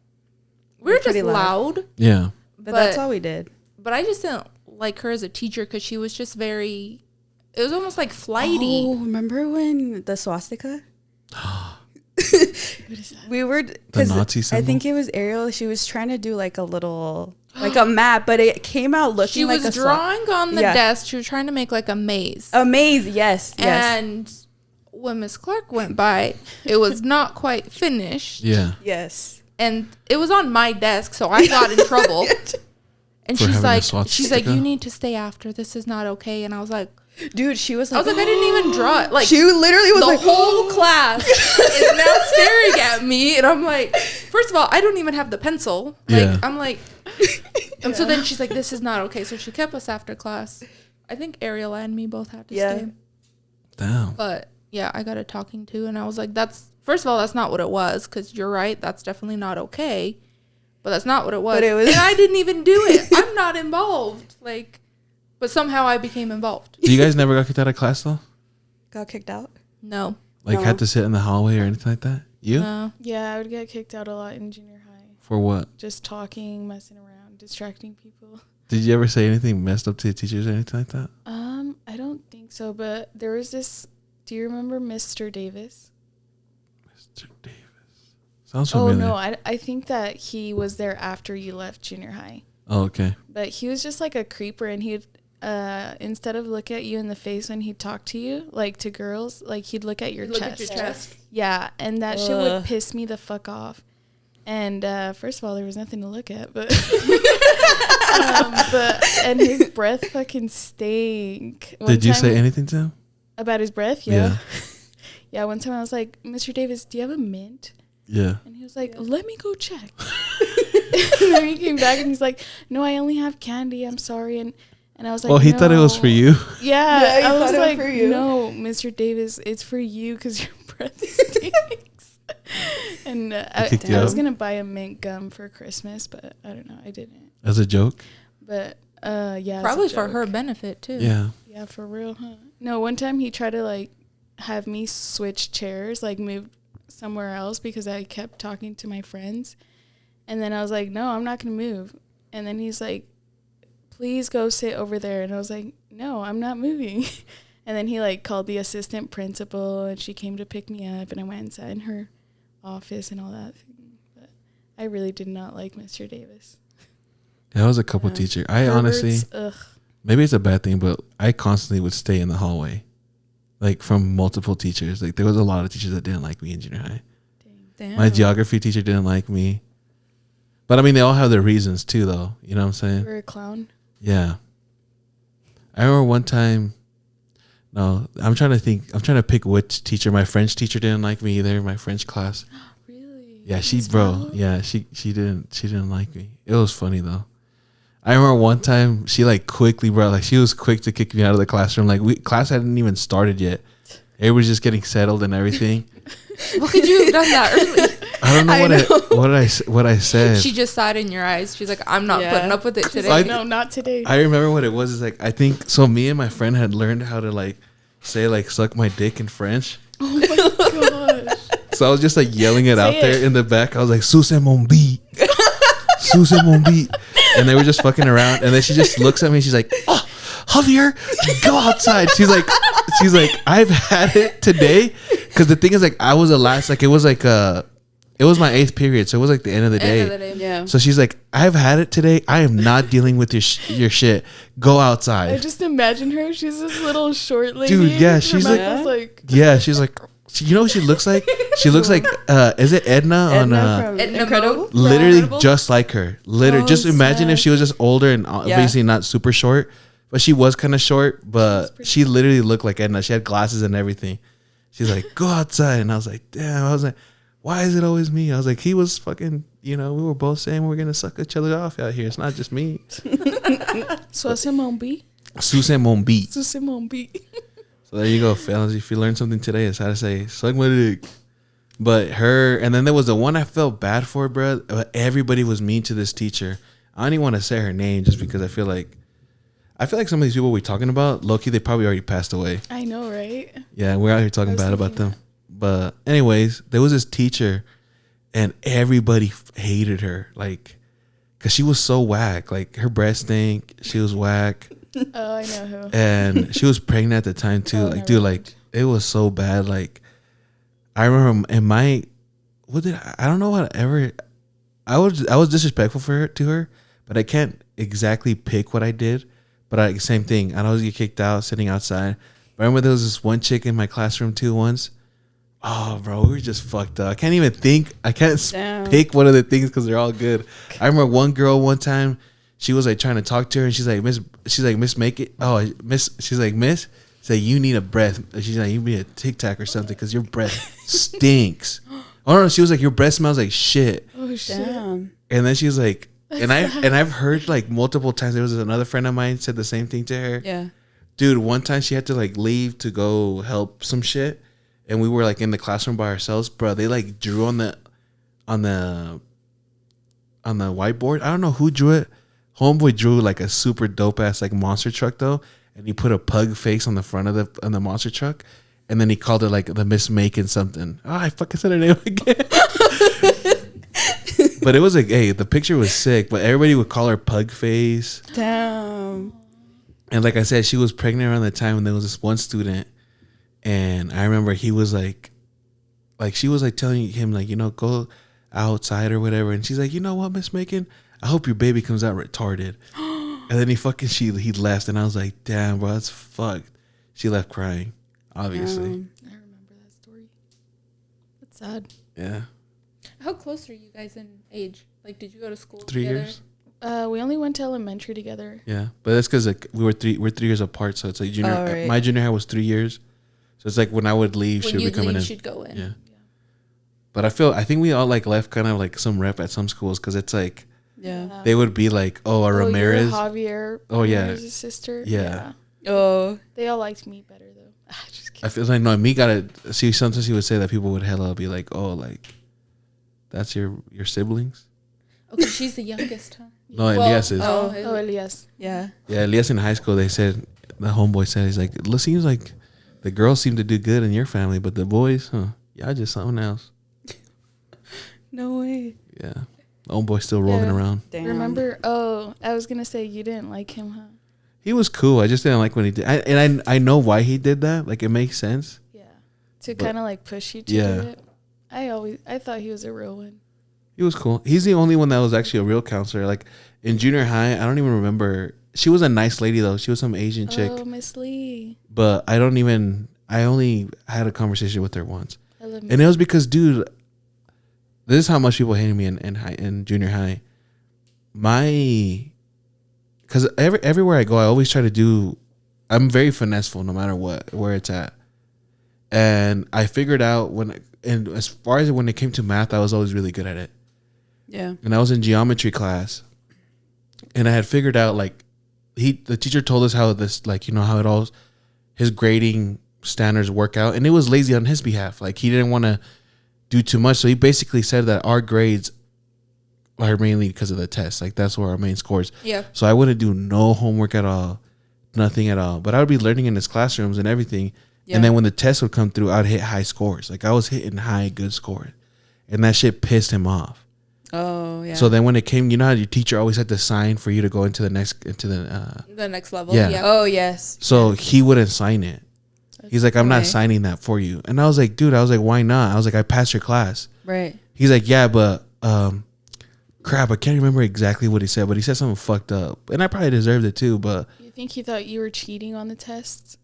We were just pretty loud. loud. Yeah. But that's But- all we did. But I just didn't like her as a teacher because she was just very. It was almost like flighty. Oh, remember when the swastika? what is that? We were The because Nazi I symbol? think it was Ariel. She was trying to do like a little like a map, but it came out looking She like was a drawing on the Yeah. desk. She was trying to make like a maze. a maze. Yes, yes. And when Miss Clark went by, it was not quite finished. Yeah. Yes. And it was on my desk, so I got in trouble. And For she's having a like, swastika? you need to stay after. This is not okay. And I was like, Dude, she was like, I didn't even draw it. Like she literally was the like, whole class is now staring at me, and I'm like, first of all, I don't even have the pencil. Like Yeah. I'm like, and so then she's like, this is not okay. So she kept us after class. I think Ariel and me both had to Yeah. stay. Damn. But yeah, I got a talking to, and I was like, that's first of all, that's not what it was, because you're right, that's definitely not okay. But that's not what it was. But it was- and I didn't even do it. I'm not involved. Like, but somehow I became involved. You guys never got kicked out of class though? got kicked out. No. Like No. had to sit in the hallway or anything like that? You? No. Yeah, I would get kicked out a lot in junior high. For what? Just talking, messing around, distracting people. Did you ever say anything messed up to your teachers or anything like that? I don't think so, but there was this. Do you remember Mr. Davis? Mr. Davis. Sounds Oh familiar. no, I think that he was there after you left junior high. Oh, okay. But he was just like a creeper, and he'd instead of look at you in the face when he'd talk to you, like to girls, like he'd look at your Look chest. at your chest. Yeah, and that shit would Ugh. piss me the fuck off. And first of all, there was nothing to look at, but and his breath fucking stank. One Did you time- say anything to him? about his breath? Yeah. Yeah, one time I was like, Mr. Davis, do you have a mint? Yeah. And he was like, let me go check. And then he came back and he's like, no, I only have candy. I'm sorry. And I was like, Well, he thought it was for "No." you. Yeah, Yeah, he I was thought it was like, for you. no, Mr. Davis, it's for you because your breath stinks. And kicked you I was out? gonna buy a mint gum for Christmas, but I don't know, I didn't. As a joke? But yeah, it's a Probably for joke. her benefit too. Yeah. Yeah, for real, huh? No, one time he tried to like have me switch chairs, like move somewhere else because I kept talking to my friends. And then I was like, no, I'm not going to move. And then he's like, please go sit over there. And I was like, no, I'm not moving. And then he like called the assistant principal and she came to pick me up and I went and sat in her office and all that. But I really did not like Mr. Davis. That was a couple teacher. I honestly, ugh. maybe it's a bad thing, but I constantly would stay in the hallway. Like from multiple teachers. Like there was a lot of teachers that didn't like me in junior high. Damn. My geography teacher didn't like me. But I mean, they all have their reasons too, though. You know what I'm saying? You're a clown. Yeah. I remember one time. No, I'm trying to think. I'm trying to pick which teacher. My French teacher didn't like me either. My French class. Really? Yeah, she Smile? didn't like me. It was funny though. I remember one time she like quickly, bro, like she was quick to kick me out of the classroom. Like class hadn't even started yet. Everybody's just getting settled and everything. What could you have done that early? I don't know what I said. She just saw it in your eyes. She's like, I'm not putting up with it today. Like- No, not today. I remember what it was. Is like I think so. Me and my friend had learned how to like say like suck my dick in French. Oh my gosh. So I was just like yelling it out Say there it. in the back. I was like, "Suce mon beat, suce mon beat," and they were just fucking around. And then she just looks at me. She's like, "Oh, Javier, go outside." She's like, "I've had it today." Because the thing is, like, I was the last. Like, it was like it was my 8th period, so it was like the end of the day. End of the day. Yeah. So she's like, "I've had it today. I am not dealing with your shit. Go I outside." just imagine her. She's this little short lady. Dude, yeah, Her she's mouth like- is like Yeah, she's like, you know what she looks like? She looks like, is it Edna on Edna from Edna Incredible. Mode? literally Incredible? just like her. Literally, Oh, just imagine if sad. she was just older and obviously not super short, but she was kind of short, but she literally looked like Edna. She had glasses and everything. She's like, "Go outside," and I was like, "Damn!" I was like, "Why is it always me?" I was like, "He was fucking, we were both saying we're gonna suck each other off out here. It's not just me." Sauce mon beat. Susan mon beat. Sauce mon beat. So there you go, fellas. If you learned something today, it's how to say "suck my dick." But her, and then there was the one I felt bad for, bro. But everybody was mean to this teacher. I don't even want to say her name just because I feel like some of these people we're talking about, low-key, they probably already passed away. I know, right? Yeah, we're out here talking I was bad about thinking them. But anyways, there was this teacher, and everybody hated her, like, cause she was so whack. Like her breath stink. She was whack. Oh, I know who. And she was pregnant at the time too. Oh, Like, never dude, mind. like it was so bad. Like, I remember in my, I don't know what ever. I was disrespectful to her, but I can't exactly pick what I did. But same thing. I always get kicked out, sitting outside. But I remember there was this one chick in my classroom too once. Oh, bro, we were just fucked up. I can't even think. I can't Damn. pick one of the things because they're all good. I remember one girl one time. She was like trying to talk to her, and she's like, Miss, make it. Oh, Miss. She's like, Miss. Say you need a breath. She's like, you need a Tic Tac or something because your breath stinks. Oh no, she was like, your breath smells like shit. Oh shit. Damn. And then she was like, I've heard like multiple times. There was another friend of mine said the same thing to her. Yeah. Dude, one time she had to like leave to go help some shit, and we were like in the classroom by ourselves, bro. They like drew on the whiteboard. I don't know who drew it. Homeboy drew like a super dope ass like monster truck though, and he put a pug face on the front of the monster truck, and then he called it like the Miss Macon something. Oh, I fucking said her name again. But it was like, hey, the picture was sick, but everybody would call her pug face. Damn. And like I said, she was pregnant around the time when there was this one student, and I remember he was like she was like telling him like, go outside or whatever, and she's like, you know what, Miss Macon, I hope your baby comes out retarded. And then he left, and I was like, damn, bro, that's fucked. She left crying, obviously. I remember that story. It's sad. Yeah, How close are you guys in age? Like, did you go to school 3 together? years. We only went to elementary together. Yeah, but that's because like we're 3 years apart, so it's like junior. Oh, right. My junior high was 3 years, so it's like when I would leave, she When would you be coming leave, in. she'd go in. Yeah. But I think we all like left kind of like some rep at some schools because it's like Yeah. they would be like, oh, a Ramirez. You're Javier. Oh, yeah. Ramirez's sister. Yeah. Oh. They all liked me better though. Just I kidding. feel like no, me gotta see. Sometimes he would say that people would hella be like, oh, like That's your siblings? Okay, she's the youngest, huh? No, Elias is. Oh, Elias. Yeah. Yeah, Elias in high school, they said, the homeboy said, he's like, it seems like the girls seem to do good in your family, but the boys, y'all just something else. No way. Yeah. The homeboy's still rolling around. Damn. Remember? Oh, I was gonna say you didn't like him, huh? He was cool. I just didn't like when he did. I know why he did that. Like, it makes sense. Yeah. To kind of like push you to do it. I thought he was a real one. He was cool. He's the only one that was actually a real counselor. Like, in junior high, I don't even remember. She was a nice lady, though. She was some Asian chick. Oh, Miss Lee. But I only had a conversation with her once. And it was because, dude, this is how much people hated me in junior high. Because everywhere I go, I always try to do, I'm very finesseful no matter where it's at. And I figured out and as far as when it came to math, I was always really good at it. Yeah. And I was in geometry class. And I had figured out, like, the teacher told us how this, like, you know, how it all, his grading standards work out. And it was lazy on his behalf. Like, he didn't want to do too much. So he basically said that our grades are mainly because of the test. Like, that's where our main scores. Yeah. So I wouldn't do no homework at all. Nothing at all. But I would be learning in his classrooms and everything. Yeah. And then when the test would come through, I'd hit high scores. Like, I was hitting high, good scores. And that shit pissed him off. Oh, yeah. So then when it came, you know how your teacher always had to sign for you to go into the next level. Yeah. Yeah. Oh, yes. So he wouldn't sign it. He's like, I'm not Why? signing that for you. And I was like, dude, why not? I was like, I passed your class. Right. He's like, yeah, but crap, I can't remember exactly what he said, but he said something fucked up. And I probably deserved it too, but You think he thought you were cheating on the tests?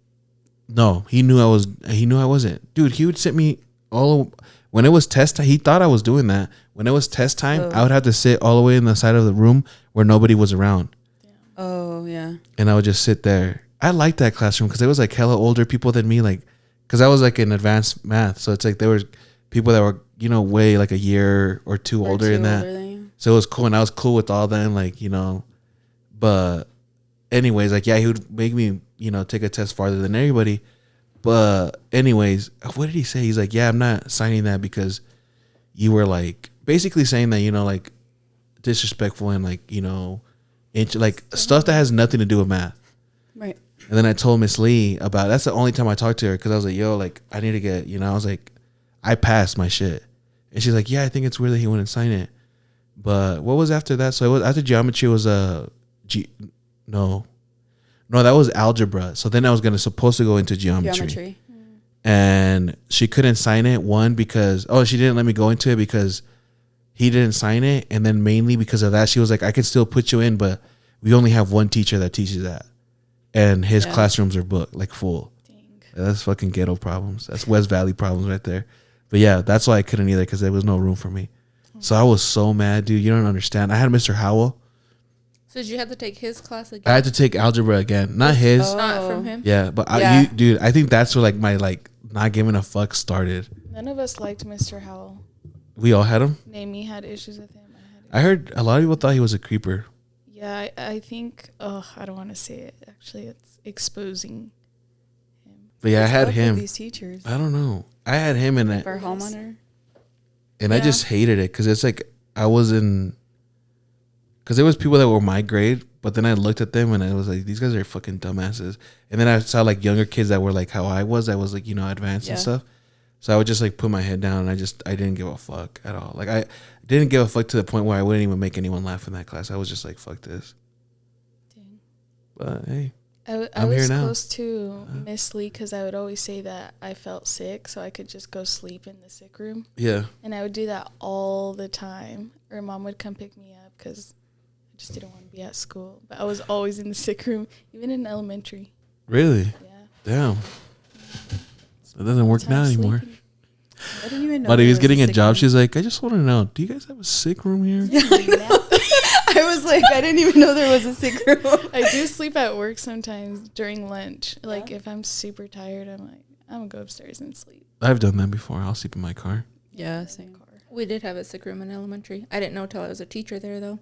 no, he knew I wasn't. Dude, he would sit me when it was test time, he thought I was doing that. When it was test time, I would have to sit all the way in the side of the room where nobody was around. Oh, yeah. And I would just sit there. I liked that classroom because it was like hella older people than me. Like, because I was like in advanced math. So it's like there were people that were, you know, way like a year or two older in that. So it was cool. And I was cool with all them, like, you know. But anyways, like, yeah, he would make me, you know, take a test farther than everybody. But anyways, what did he say? He's like, yeah, I'm not signing that because you were like basically saying that, you know, like disrespectful and like, you know, like stuff that has nothing to do with math. Right. And then I told Miss Lee about, that's the only time I talked to her because I was like, yo, like I need to get, you know, I was like, I passed my shit. And she's like, yeah, I think it's weird that he wouldn't sign it. But what was after that? So it was after geometry was no, that was algebra. So then I was supposed to go into geometry. And she couldn't sign it. One, because, she didn't let me go into it because he didn't sign it. And then mainly because of that, she was like, I could still put you in, but we only have one teacher that teaches that. And his classrooms are booked, like full. Dang. That's fucking ghetto problems. That's West Valley problems right there. But yeah, that's why I couldn't either because there was no room for me. So I was so mad, dude. You don't understand. I had Mr. Howell. So did you have to take his class again? I had to take algebra again. Not his. Not from him? Yeah, but Yeah. Dude, I think that's where like my like not giving a fuck started. None of us liked Mr. Howell. We all had him? Namie had issues with him. I heard a lot of people thought he was a creeper. Yeah, I think, I don't want to say it. Actually, it's exposing him. But yeah, I had Fuck with him. These teachers. I don't know. I had him in it. For homeowner. And I just hated it because it's like I was in, because there was people that were my grade, but then I looked at them and I was like, these guys are fucking dumbasses. And then I saw like younger kids that were like how I was like, you know, advanced and stuff. So I would just like put my head down and I didn't give a fuck at all. Like I didn't give a fuck to the point where I wouldn't even make anyone laugh in that class. I was just like, fuck this. Dang. But hey, I was close to Miss Lee because I would always say that I felt sick so I could just go sleep in the sick room. Yeah. And I would do that all the time. Or Mom would come pick me up because I just didn't want to be at school. But I was always in the sick room, even in elementary. Really? Yeah. Damn. It doesn't work now anymore. I didn't even know. But he was getting a job. room. She's like, I just want to know, do you guys have a sick room here? I was like, I didn't even know there was a sick room. I do sleep at work sometimes during lunch. Like if I'm super tired, I'm like, I'm going to go upstairs and sleep. I've done that before. I'll sleep in my car. Yeah, same. We did have a sick room in elementary. I didn't know till I was a teacher there, though.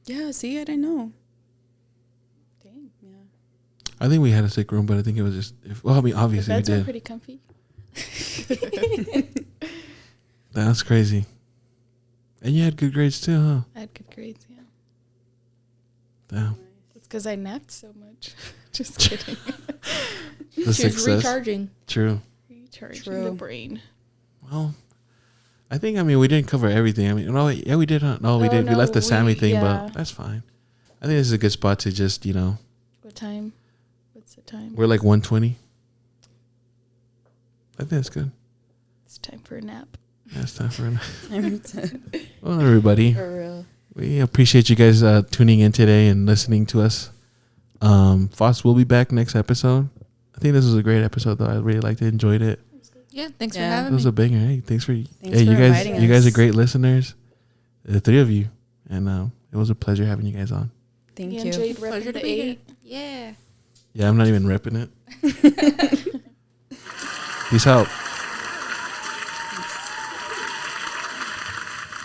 Yeah, see, I didn't know. Dang. Yeah. I think we had a sick room, but I think it was just, obviously we The beds are did. pretty comfy. That's crazy. And you had good grades too, huh? I had good grades, yeah. Damn. It's because I napped so much. Just kidding. The She was success. recharging. True. Recharging True. the brain. Well, I think, I mean, we didn't cover everything. I mean, no, yeah, we did. No, we did. We no, left the Sammy thing, yeah. but that's fine. I think this is a good spot to just, you know, What time? What's the time? we're like 1:20. I think that's good. It's time for a nap. Yeah, it's time for a For Well, everybody, real. we appreciate you guys tuning in today and listening to us. Foss will be back next episode. I think this was a great episode, though. I really liked it, enjoyed it. Yeah, thanks for Yeah. It having was me. a banger. Hey, thanks for Thanks hey, for you guys. inviting You guys are us. great listeners, the three of you, and it was a pleasure having you guys on. Thank Me you. and Jade Pleasure repping to the be here. 8. Yeah. Yeah, I'm not even repping it. Peace out.